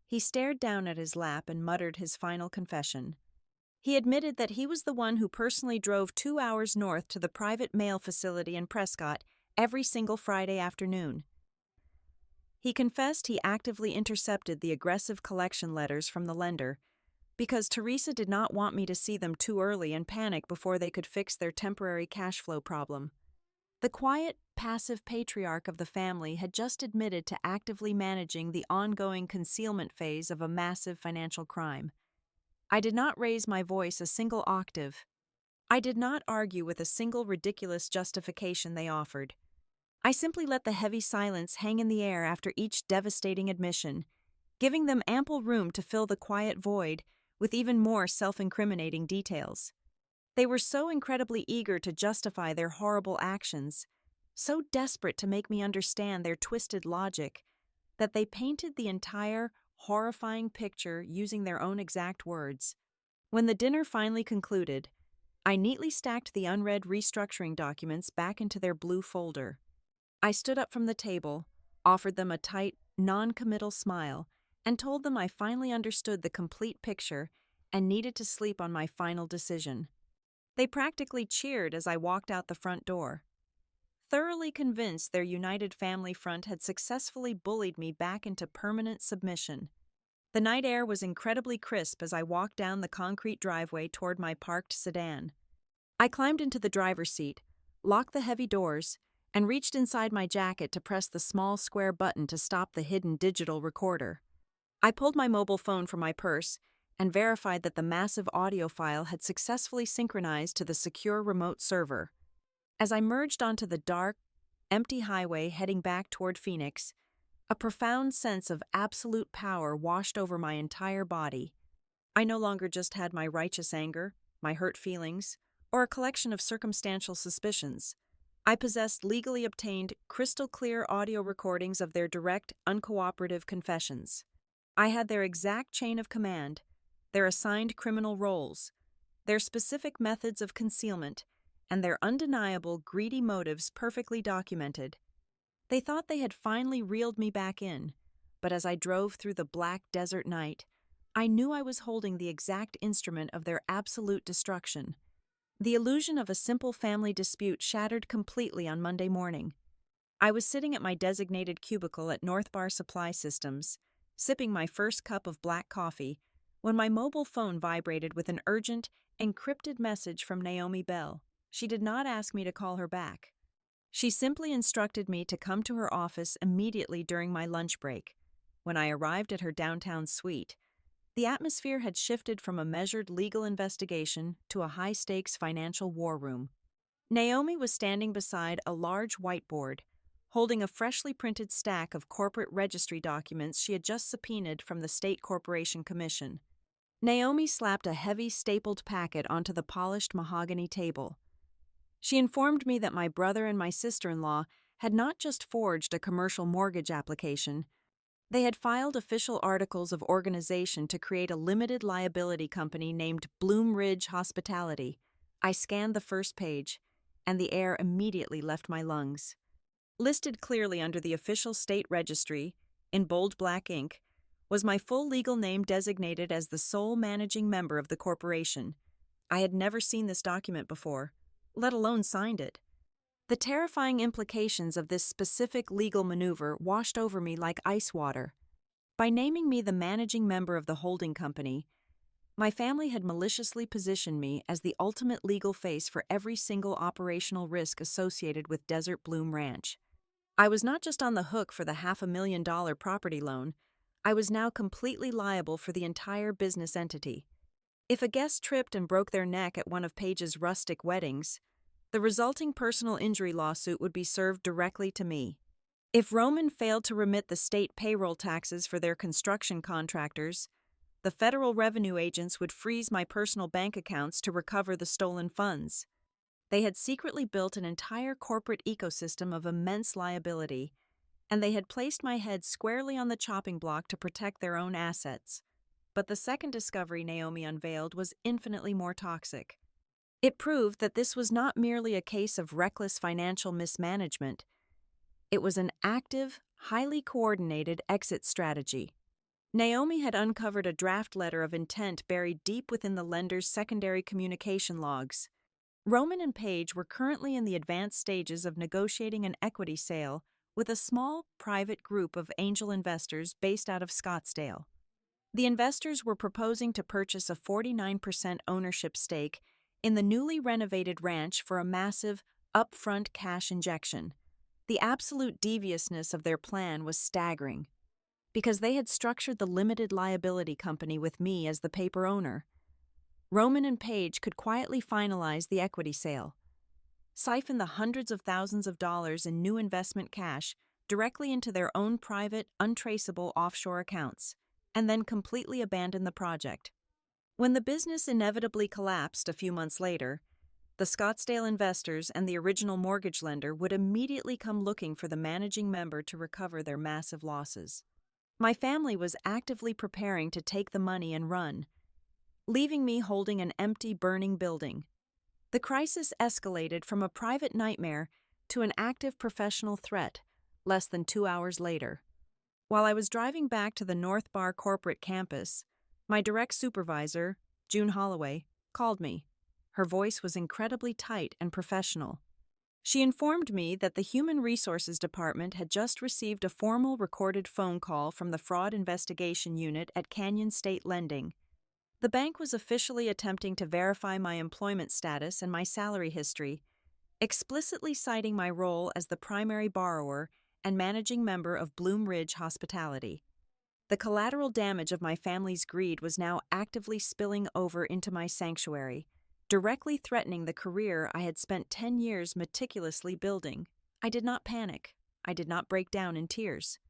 He stared down at his lap and muttered his final confession. He admitted that he was the one who personally drove 2 hours north to the private mail facility in Prescott every single Friday afternoon. He confessed he actively intercepted the aggressive collection letters from the lender because Teresa did not want me to see them too early and panic before they could fix their temporary cash flow problem. The quiet, passive patriarch of the family had just admitted to actively managing the ongoing concealment phase of a massive financial crime. I did not raise my voice a single octave. I did not argue with a single ridiculous justification they offered. I simply let the heavy silence hang in the air after each devastating admission, giving them ample room to fill the quiet void with even more self-incriminating details. They were so incredibly eager to justify their horrible actions, so desperate to make me understand their twisted logic, that they painted the entire horrifying picture using their own exact words. When the dinner finally concluded, I neatly stacked the unread restructuring documents back into their blue folder. I stood up from the table, offered them a tight, non-committal smile, and told them I finally understood the complete picture and needed to sleep on my final decision. They practically cheered as I walked out the front door. Thoroughly convinced their united family front had successfully bullied me back into permanent submission. The night air was incredibly crisp as I walked down the concrete driveway toward my parked sedan. I climbed into the driver's seat, locked the heavy doors, and reached inside my jacket to press the small square button to stop the hidden digital recorder. I pulled my mobile phone from my purse and verified that the massive audio file had successfully synchronized to the secure remote server. As I merged onto the dark, empty highway heading back toward Phoenix, a profound sense of absolute power washed over my entire body. I no longer just had my righteous anger, my hurt feelings, or a collection of circumstantial suspicions. I possessed legally obtained, crystal-clear audio recordings of their direct, uncooperative confessions. I had their exact chain of command, their assigned criminal roles, their specific methods of concealment, and their undeniable, greedy motives perfectly documented. They thought they had finally reeled me back in, but as I drove through the black desert night, I knew I was holding the exact instrument of their absolute destruction. The illusion of a simple family dispute shattered completely on Monday morning. I was sitting at my designated cubicle at North Bar Supply Systems, sipping my first cup of black coffee, when my mobile phone vibrated with an urgent, encrypted message from Naomi Bell. She did not ask me to call her back. She simply instructed me to come to her office immediately during my lunch break. When I arrived at her downtown suite, the atmosphere had shifted from a measured legal investigation to a high-stakes financial war room. Naomi was standing beside a large whiteboard, holding a freshly printed stack of corporate registry documents she had just subpoenaed from the State Corporation Commission. Naomi slapped a heavy stapled packet onto the polished mahogany table. She informed me that my brother and my sister-in-law had not just forged a commercial mortgage application, they had filed official articles of organization to create a limited liability company named Bloom Ridge Hospitality. I scanned the first page, and the air immediately left my lungs. Listed clearly under the official state registry, in bold black ink, was my full legal name designated as the sole managing member of the corporation. I had never seen this document before, let alone signed it. The terrifying implications of this specific legal maneuver washed over me like ice water. By naming me the managing member of the holding company, my family had maliciously positioned me as the ultimate legal face for every single operational risk associated with Desert Bloom Ranch. I was not just on the hook for the $500,000 property loan, I was now completely liable for the entire business entity. If a guest tripped and broke their neck at one of Paige's rustic weddings, the resulting personal injury lawsuit would be served directly to me. If Roman failed to remit the state payroll taxes for their construction contractors, the federal revenue agents would freeze my personal bank accounts to recover the stolen funds. They had secretly built an entire corporate ecosystem of immense liability, and they had placed my head squarely on the chopping block to protect their own assets. But the second discovery Naomi unveiled was infinitely more toxic. It proved that this was not merely a case of reckless financial mismanagement. It was an active, highly coordinated exit strategy. Naomi had uncovered a draft letter of intent buried deep within the lender's secondary communication logs. Roman and Paige were currently in the advanced stages of negotiating an equity sale with a small, private group of angel investors based out of Scottsdale. The investors were proposing to purchase a 49% ownership stake in the newly renovated ranch for a massive, upfront cash injection. The absolute deviousness of their plan was staggering, because they had structured the limited liability company with me as the paper owner. Roman and Paige could quietly finalize the equity sale, siphon the hundreds of thousands of dollars in new investment cash directly into their own private, untraceable offshore accounts, and then completely abandon the project. When the business inevitably collapsed a few months later, the Scottsdale investors and the original mortgage lender would immediately come looking for the managing member to recover their massive losses. My family was actively preparing to take the money and run, leaving me holding an empty, burning building. The crisis escalated from a private nightmare to an active professional threat less than 2 hours later. While I was driving back to the North Bar corporate campus, my direct supervisor, June Holloway, called me. Her voice was incredibly tight and professional. She informed me that the Human Resources Department had just received a formal recorded phone call from the Fraud Investigation Unit at Canyon State Lending. The bank was officially attempting to verify my employment status and my salary history, explicitly citing my role as the primary borrower and managing member of Bloom Ridge Hospitality. The collateral damage of my family's greed was now actively spilling over into my sanctuary, directly threatening the career I had spent 10 years meticulously building. I did not panic. I did not break down in tears.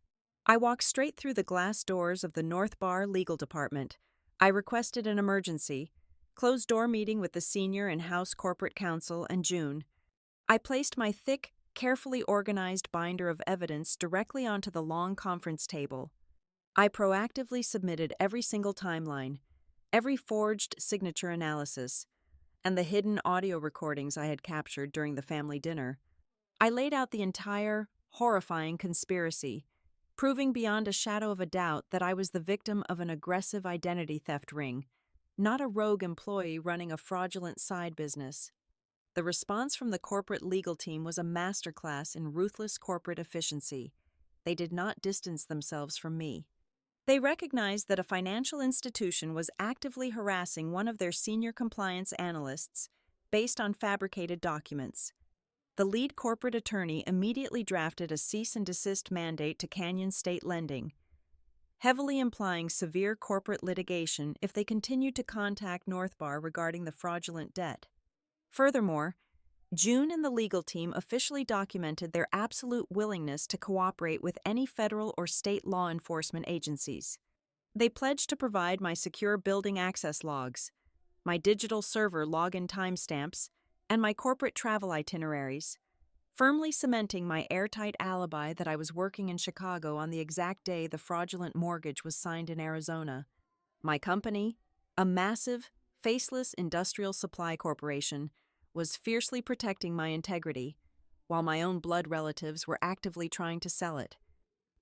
I walked straight through the glass doors of the North Bar Legal Department. I requested an emergency, closed-door meeting with the senior and House Corporate Counsel and June. I placed my thick, carefully organized binder of evidence directly onto the long conference table. I proactively submitted every single timeline, every forged signature analysis, and the hidden audio recordings I had captured during the family dinner. I laid out the entire, horrifying conspiracy, proving beyond a shadow of a doubt that I was the victim of an aggressive identity theft ring, not a rogue employee running a fraudulent side business. The response from the corporate legal team was a masterclass in ruthless corporate efficiency. They did not distance themselves from me. They recognized that a financial institution was actively harassing one of their senior compliance analysts based on fabricated documents. The lead corporate attorney immediately drafted a cease and desist mandate to Canyon State Lending, heavily implying severe corporate litigation if they continued to contact North Bar regarding the fraudulent debt. Furthermore, June and the legal team officially documented their absolute willingness to cooperate with any federal or state law enforcement agencies. They pledged to provide my secure building access logs, my digital server login timestamps, and my corporate travel itineraries, firmly cementing my airtight alibi that I was working in Chicago on the exact day the fraudulent mortgage was signed in Arizona. My company, a massive, faceless industrial supply corporation, was fiercely protecting my integrity, while my own blood relatives were actively trying to sell it.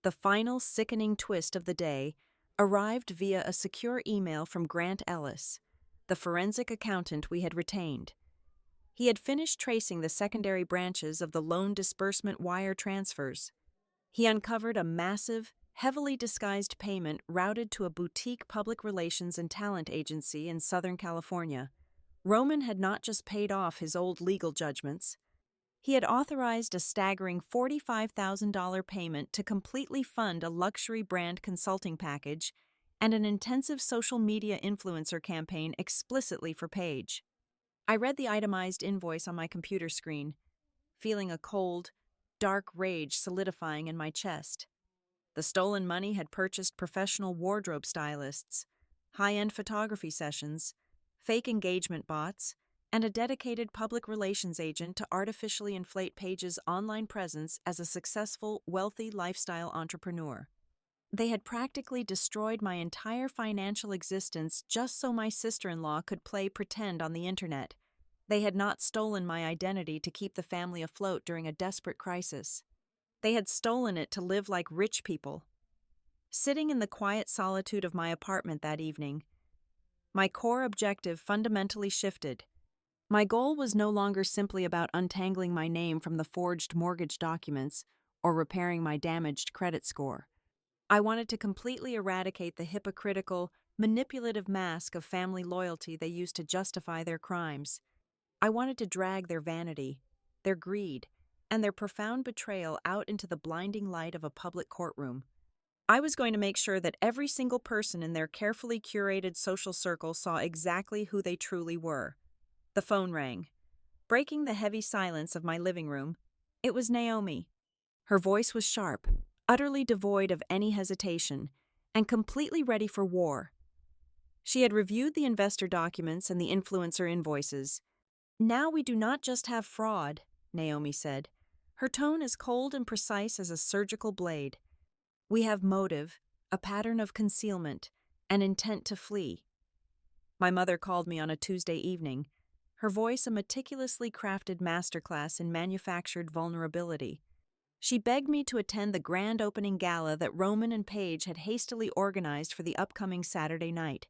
The final sickening twist of the day arrived via a secure email from Grant Ellis, the forensic accountant we had retained. He had finished tracing the secondary branches of the loan disbursement wire transfers. He uncovered a massive, heavily disguised payment routed to a boutique public relations and talent agency in Southern California. Roman had not just paid off his old legal judgments. He had authorized a staggering $45,000 payment to completely fund a luxury brand consulting package and an intensive social media influencer campaign explicitly for Paige. I read the itemized invoice on my computer screen, feeling a cold, dark rage solidifying in my chest. The stolen money had purchased professional wardrobe stylists, high-end photography sessions, fake engagement bots, and a dedicated public relations agent to artificially inflate Paige's online presence as a successful, wealthy lifestyle entrepreneur. They had practically destroyed my entire financial existence just so my sister-in-law could play pretend on the internet. They had not stolen my identity to keep the family afloat during a desperate crisis. They had stolen it to live like rich people. Sitting in the quiet solitude of my apartment that evening, my core objective fundamentally shifted. My goal was no longer simply about untangling my name from the forged mortgage documents or repairing my damaged credit score. I wanted to completely eradicate the hypocritical, manipulative mask of family loyalty they used to justify their crimes. I wanted to drag their vanity, their greed, and their profound betrayal out into the blinding light of a public courtroom. I was going to make sure that every single person in their carefully curated social circle saw exactly who they truly were. The phone rang. Breaking the heavy silence of my living room, it was Naomi. Her voice was sharp, utterly devoid of any hesitation, and completely ready for war. She had reviewed the investor documents and the influencer invoices. "Now we do not just have fraud," Naomi said. Her tone as cold and precise as a surgical blade. "We have motive, a pattern of concealment, an intent to flee." My mother called me on a Tuesday evening, her voice a meticulously crafted masterclass in manufactured vulnerability. She begged me to attend the grand opening gala that Roman and Paige had hastily organized for the upcoming Saturday night.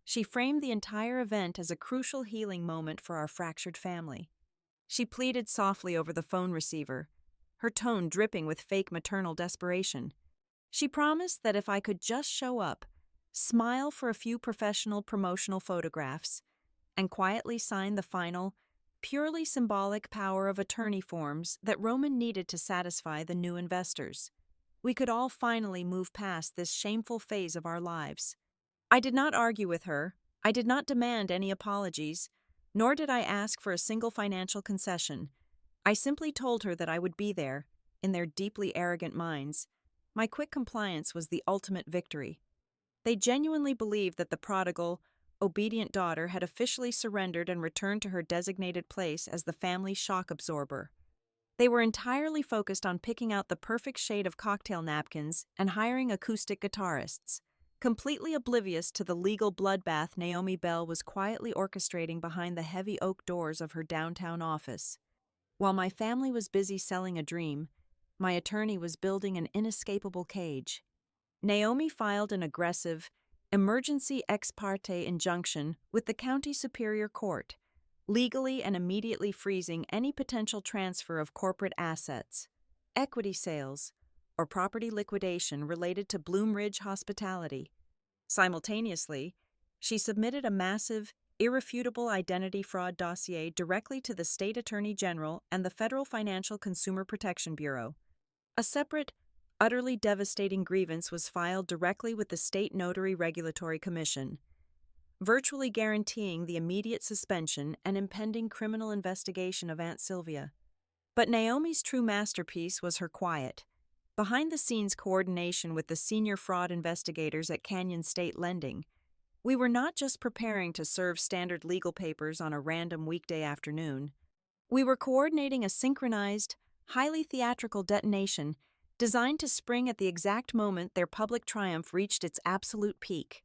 She framed the entire event as a crucial healing moment for our fractured family. She pleaded softly over the phone receiver, her tone dripping with fake maternal desperation. She promised that if I could just show up, smile for a few professional promotional photographs, and quietly sign the final, purely symbolic power of attorney forms that Roman needed to satisfy the new investors, we could all finally move past this shameful phase of our lives. I did not argue with her. I did not demand any apologies, nor did I ask for a single financial concession. I simply told her that I would be there, in their deeply arrogant minds. My quick compliance was the ultimate victory. They genuinely believed that the prodigal, obedient daughter had officially surrendered and returned to her designated place as the family shock absorber. They were entirely focused on picking out the perfect shade of cocktail napkins and hiring acoustic guitarists, completely oblivious to the legal bloodbath Naomi Bell was quietly orchestrating behind the heavy oak doors of her downtown office. While my family was busy selling a dream, my attorney was building an inescapable cage. Naomi filed an aggressive, emergency ex parte injunction with the County Superior Court, legally and immediately freezing any potential transfer of corporate assets, equity sales, or property liquidation related to Bloom Ridge Hospitality. Simultaneously, she submitted a massive, irrefutable identity fraud dossier directly to the State Attorney General and the Federal Financial Consumer Protection Bureau. A separate, utterly devastating grievance was filed directly with the State Notary Regulatory Commission, virtually guaranteeing the immediate suspension and impending criminal investigation of Aunt Sylvia. But Naomi's true masterpiece was her quiet, behind-the-scenes coordination with the senior fraud investigators at Canyon State Lending. We were not just preparing to serve standard legal papers on a random weekday afternoon. We were coordinating a synchronized, highly theatrical detonation designed to spring at the exact moment their public triumph reached its absolute peak.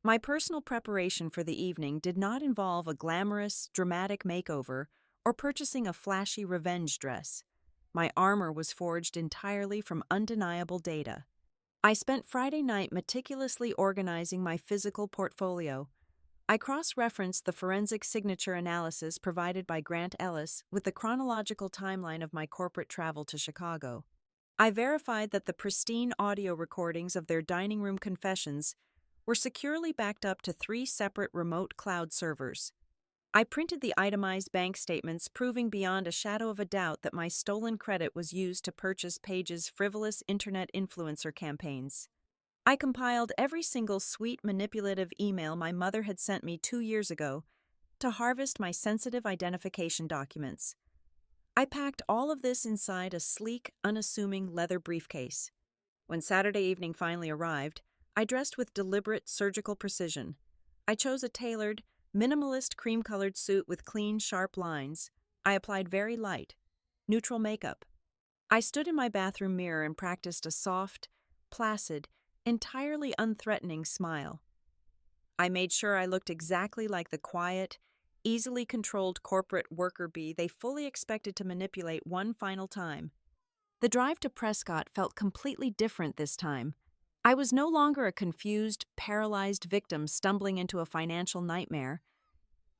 My personal preparation for the evening did not involve a glamorous, dramatic makeover or purchasing a flashy revenge dress. My armor was forged entirely from undeniable data. I spent Friday night meticulously organizing my physical portfolio. I cross-referenced the forensic signature analysis provided by Grant Ellis with the chronological timeline of my corporate travel to Chicago. I verified that the pristine audio recordings of their dining room confessions were securely backed up to 3 separate remote cloud servers. I printed the itemized bank statements, proving beyond a shadow of a doubt that my stolen credit was used to purchase Paige's frivolous internet influencer campaigns. I compiled every single sweet, manipulative email my mother had sent me 2 years ago to harvest my sensitive identification documents. I packed all of this inside a sleek, unassuming leather briefcase. When Saturday evening finally arrived, I dressed with deliberate, surgical precision. I chose a tailored, minimalist cream-colored suit with clean, sharp lines. I applied very light, neutral makeup. I stood in my bathroom mirror and practiced a soft, placid, entirely unthreatening smile. I made sure I looked exactly like the quiet, easily controlled corporate worker bee they fully expected to manipulate one final time. The drive to Prescott felt completely different this time. I was no longer a confused, paralyzed victim stumbling into a financial nightmare.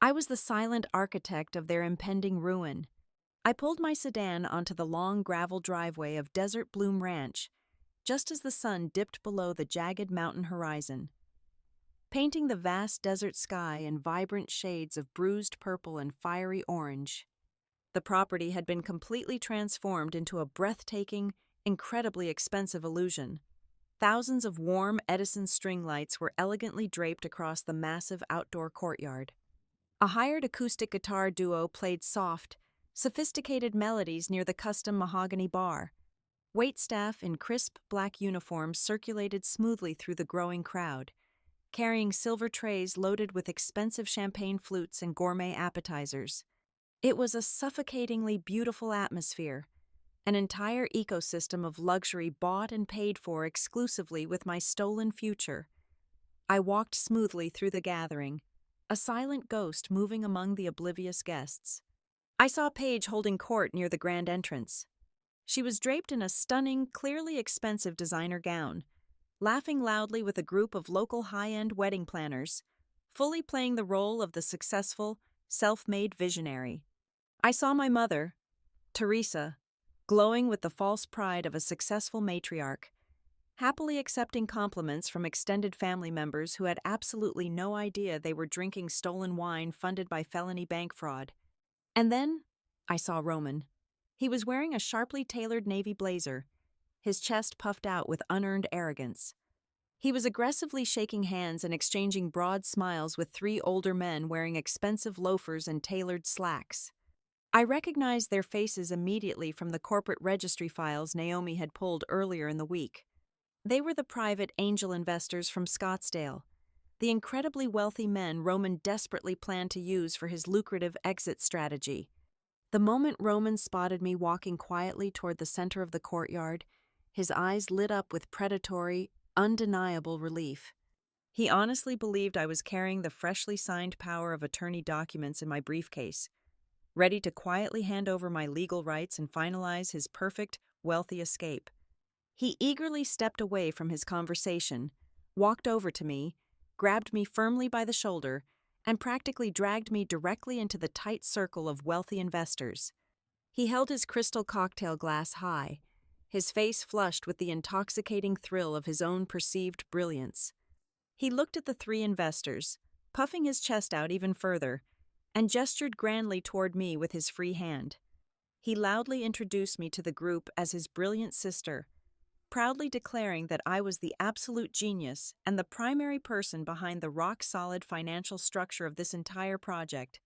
I was the silent architect of their impending ruin. I pulled my sedan onto the long gravel driveway of Desert Bloom Ranch, just as the sun dipped below the jagged mountain horizon, painting the vast desert sky in vibrant shades of bruised purple and fiery orange. The property had been completely transformed into a breathtaking, incredibly expensive illusion. Thousands of warm Edison string lights were elegantly draped across the massive outdoor courtyard. A hired acoustic guitar duo played soft, sophisticated melodies near the custom mahogany bar. Waitstaff in crisp black uniforms circulated smoothly through the growing crowd, carrying silver trays loaded with expensive champagne flutes and gourmet appetizers. It was a suffocatingly beautiful atmosphere, an entire ecosystem of luxury bought and paid for exclusively with my stolen future. I walked smoothly through the gathering, a silent ghost moving among the oblivious guests. I saw Paige holding court near the grand entrance. She was draped in a stunning, clearly expensive designer gown, laughing loudly with a group of local high-end wedding planners, fully playing the role of the successful, self-made visionary. I saw my mother, Teresa, glowing with the false pride of a successful matriarch, happily accepting compliments from extended family members who had absolutely no idea they were drinking stolen wine funded by felony bank fraud. And then I saw Roman. He was wearing a sharply tailored navy blazer, his chest puffed out with unearned arrogance. He was aggressively shaking hands and exchanging broad smiles with 3 older men wearing expensive loafers and tailored slacks. I recognized their faces immediately from the corporate registry files Naomi had pulled earlier in the week. They were the private angel investors from Scottsdale, the incredibly wealthy men Roman desperately planned to use for his lucrative exit strategy. The moment Roman spotted me walking quietly toward the center of the courtyard, his eyes lit up with predatory, undeniable relief. He honestly believed I was carrying the freshly signed power of attorney documents in my briefcase, ready to quietly hand over my legal rights and finalize his perfect, wealthy escape. He eagerly stepped away from his conversation, walked over to me, grabbed me firmly by the shoulder, and practically dragged me directly into the tight circle of wealthy investors. He held his crystal cocktail glass high, his face flushed with the intoxicating thrill of his own perceived brilliance. He looked at the 3 investors, puffing his chest out even further, and gestured grandly toward me with his free hand. He loudly introduced me to the group as his brilliant sister, proudly declaring that I was the absolute genius and the primary person behind the rock-solid financial structure of this entire project.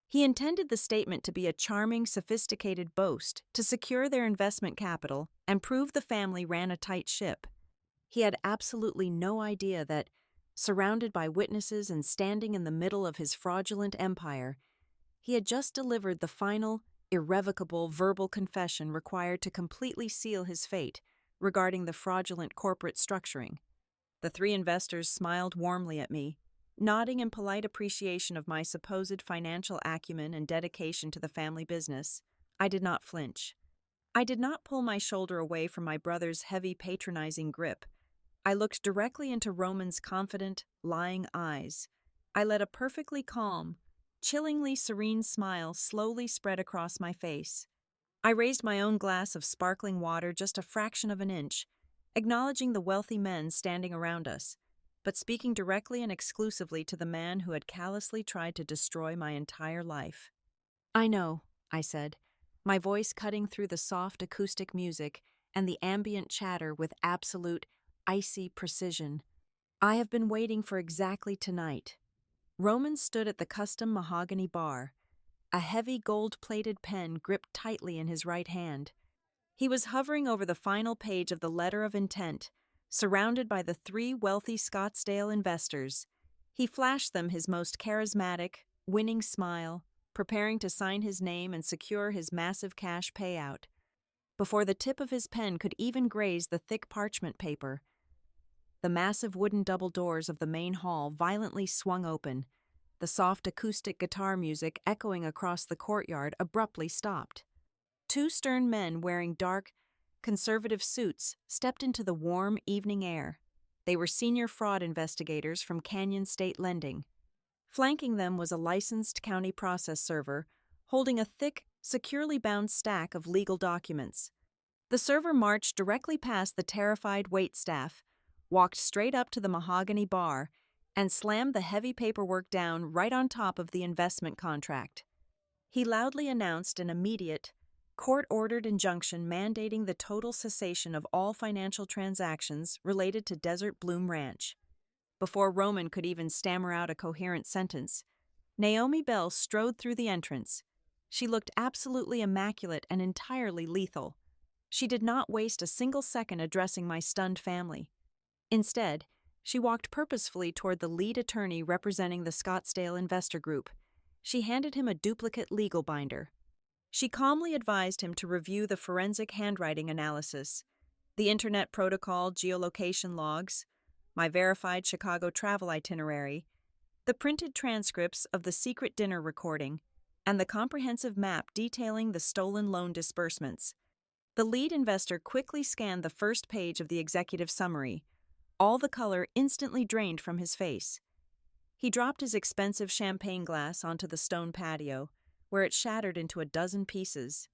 He intended the statement to be a charming, sophisticated boast to secure their investment capital and prove the family ran a tight ship. He had absolutely no idea that, surrounded by witnesses and standing in the middle of his fraudulent empire, he had just delivered the final, irrevocable verbal confession required to completely seal his fate regarding the fraudulent corporate structuring. The 3 investors smiled warmly at me, nodding in polite appreciation of my supposed financial acumen and dedication to the family business. I did not flinch. I did not pull my shoulder away from my brother's heavy, patronizing grip. I looked directly into Roman's confident, lying eyes. I let a perfectly calm, chillingly serene smile slowly spread across my face. I raised my own glass of sparkling water just a fraction of an inch, acknowledging the wealthy men standing around us, but speaking directly and exclusively to the man who had callously tried to destroy my entire life. "I know," I said, my voice cutting through the soft acoustic music and the ambient chatter with absolute, icy precision. "I have been waiting for exactly tonight." Roman stood at the custom mahogany bar, a heavy gold-plated pen gripped tightly in his right hand. He was hovering over the final page of the letter of intent, surrounded by the three wealthy Scottsdale investors. He flashed them his most charismatic, winning smile, preparing to sign his name and secure his massive cash payout. Before the tip of his pen could even graze the thick parchment paper, the massive wooden double doors of the main hall violently swung open. The soft acoustic guitar music echoing across the courtyard abruptly stopped. Two stern men wearing dark, conservative suits stepped into the warm evening air. They were senior fraud investigators from Canyon State Lending. Flanking them was a licensed county process server, holding a thick, securely bound stack of legal documents. The server marched directly past the terrified waitstaff, walked straight up to the mahogany bar, and slammed the heavy paperwork down right on top of the investment contract. He loudly announced an immediate, court-ordered injunction mandating the total cessation of all financial transactions related to Desert Bloom Ranch. Before Roman could even stammer out a coherent sentence, Naomi Bell strode through the entrance. She looked absolutely immaculate and entirely lethal. She did not waste a single second addressing my stunned family. Instead, she walked purposefully toward the lead attorney representing the Scottsdale Investor Group. She handed him a duplicate legal binder. She calmly advised him to review the forensic handwriting analysis, the Internet Protocol geolocation logs, my verified Chicago travel itinerary, the printed transcripts of the secret dinner recording, and the comprehensive map detailing the stolen loan disbursements. The lead investor quickly scanned the first page of the executive summary. All the color instantly drained from his face. He dropped his expensive champagne glass onto the stone patio, where it shattered into a dozen pieces.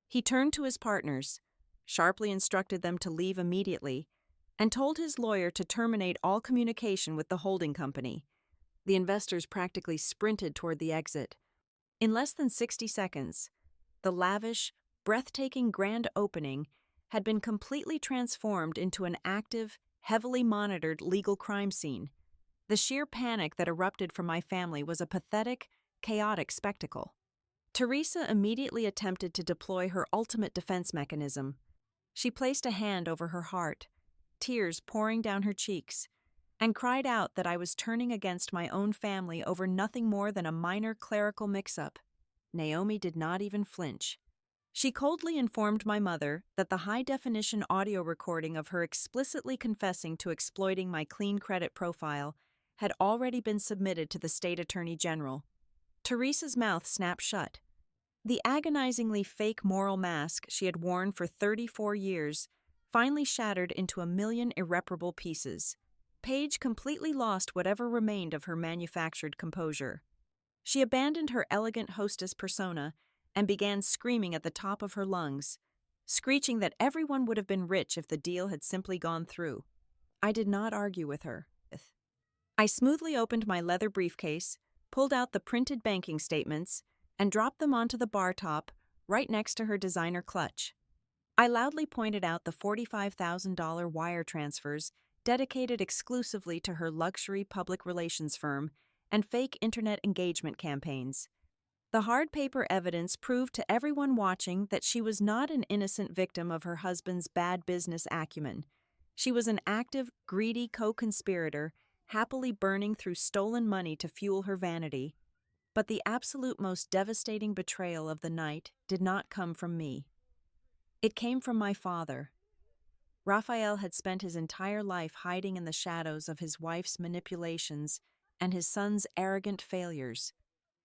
He turned to his partners, sharply instructed them to leave immediately, and told his lawyer to terminate all communication with the holding company. The investors practically sprinted toward the exit. In less than 60 seconds, the lavish, breathtaking grand opening had been completely transformed into an active, heavily monitored legal crime scene. The sheer panic that erupted from my family was a pathetic, chaotic spectacle. Teresa immediately attempted to deploy her ultimate defense mechanism. She placed a hand over her heart, tears pouring down her cheeks, and cried out that I was turning against my own family over nothing more than a minor clerical mix-up. Naomi did not even flinch. She coldly informed my mother that the high-definition audio recording of her explicitly confessing to exploiting my clean credit profile had already been submitted to the state attorney general. Teresa's mouth snapped shut. The agonizingly fake moral mask she had worn for 34 years finally shattered into a million irreparable pieces. Paige completely lost whatever remained of her manufactured composure. She abandoned her elegant hostess persona and began screaming at the top of her lungs, screeching that everyone would have been rich if the deal had simply gone through. I did not argue with her. I smoothly opened my leather briefcase, pulled out the printed banking statements, and dropped them onto the bar top right next to her designer clutch. I loudly pointed out the $45,000 wire transfers dedicated exclusively to her luxury public relations firm and fake internet engagement campaigns. The hard paper evidence proved to everyone watching that she was not an innocent victim of her husband's bad business acumen. She was an active, greedy co-conspirator, happily burning through stolen money to fuel her vanity. But the absolute most devastating betrayal of the night did not come from me. It came from my father. Raphael had spent his entire life hiding in the shadows of his wife's manipulations and his son's arrogant failures.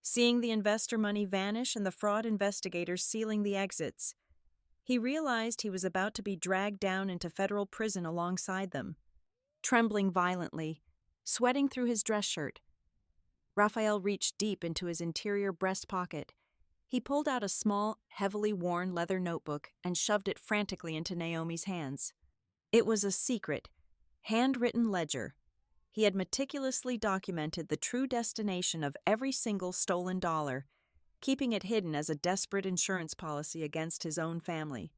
Seeing the investor money vanish and the fraud investigators sealing the exits, he realized he was about to be dragged down into federal prison alongside them. Trembling violently, sweating through his dress shirt, Raphael reached deep into his interior breast pocket He pulled out a small, heavily worn leather notebook and shoved it frantically into Naomi's hands. It was a secret, handwritten ledger. He had meticulously documented the true destination of every single stolen dollar, keeping it hidden as a desperate insurance policy against his own family.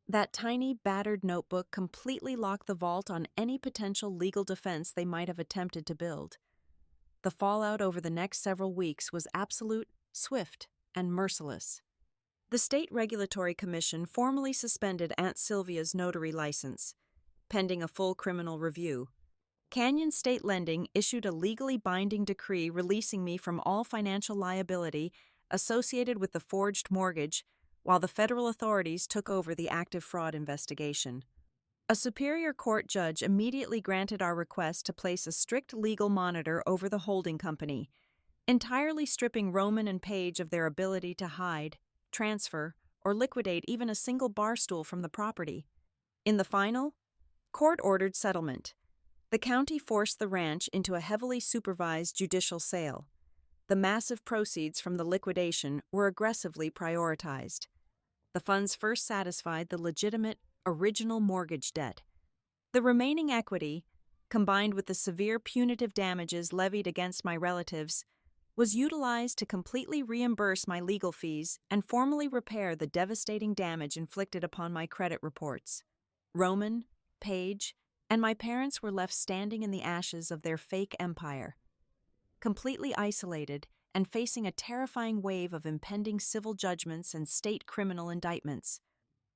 That tiny, battered notebook completely locked the vault on any potential legal defense they might have attempted to build. The fallout over the next several weeks was absolute, swift, and merciless. The State Regulatory Commission formally suspended Aunt Sylvia's notary license, pending a full criminal review. Canyon State Lending issued a legally binding decree releasing me from all financial liability associated with the forged mortgage, while the federal authorities took over the active fraud investigation. A Superior Court judge immediately granted our request to place a strict legal monitor over the holding company, entirely stripping Roman and Page of their ability to hide, transfer, or liquidate even a single bar stool from the property. In the final, court-ordered settlement, the county forced the ranch into a heavily supervised judicial sale. The massive proceeds from the liquidation were aggressively prioritized. The funds first satisfied the legitimate, original mortgage debt. The remaining equity, combined with the severe punitive damages levied against my relatives, was utilized to completely reimburse my legal fees and formally repair the devastating damage inflicted upon my credit reports. Roman, Page, and my parents were left standing in the ashes of their fake empire, completely isolated and facing a terrifying wave of impending civil judgments and state criminal indictments.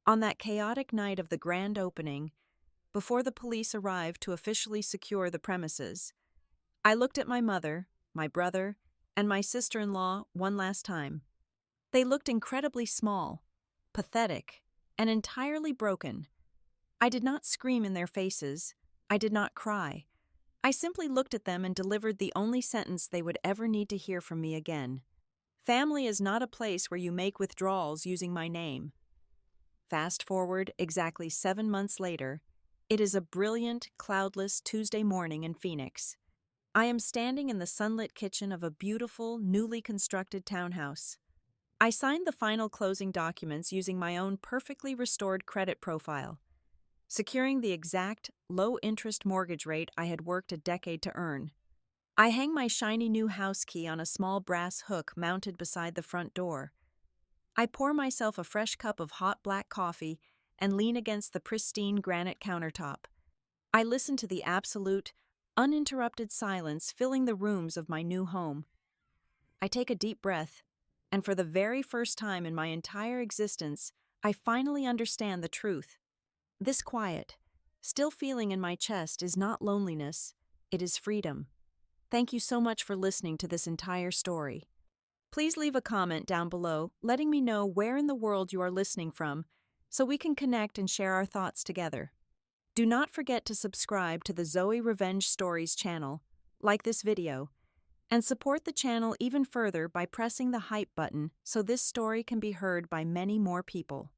On that chaotic night of the grand opening, before the police arrived to officially secure the premises, I looked at my mother, my brother, and my sister-in-law one last time. They looked incredibly small, pathetic, and entirely broken. I did not scream in their faces. I did not cry. I simply looked at them and delivered the only sentence they would ever need to hear from me again. Family is not a place where you make withdrawals using my name. Fast forward exactly 7 months later, it is a brilliant, cloudless Tuesday morning in Phoenix. I am standing in the sunlit kitchen of a beautiful, newly constructed townhouse. I signed the final closing documents using my own perfectly restored credit profile, securing the exact, low-interest mortgage rate I had worked a decade to earn. I hang my shiny new house key on a small brass hook mounted beside the front door. I pour myself a fresh cup of hot black coffee and lean against the pristine granite countertop. I listen to the absolute, uninterrupted silence filling the rooms of my new home. I take a deep breath, and for the very first time in my entire existence, I finally understand the truth. This quiet, still feeling in my chest is not loneliness, it is freedom. Thank you so much for listening to this entire story. Please leave a comment down below letting me know where in the world you are listening from so we can connect and share our thoughts together. Do not forget to subscribe to the Zoe Revenge Stories channel, like this video, and support the channel even further by pressing the hype button so this story can be heard by many more people.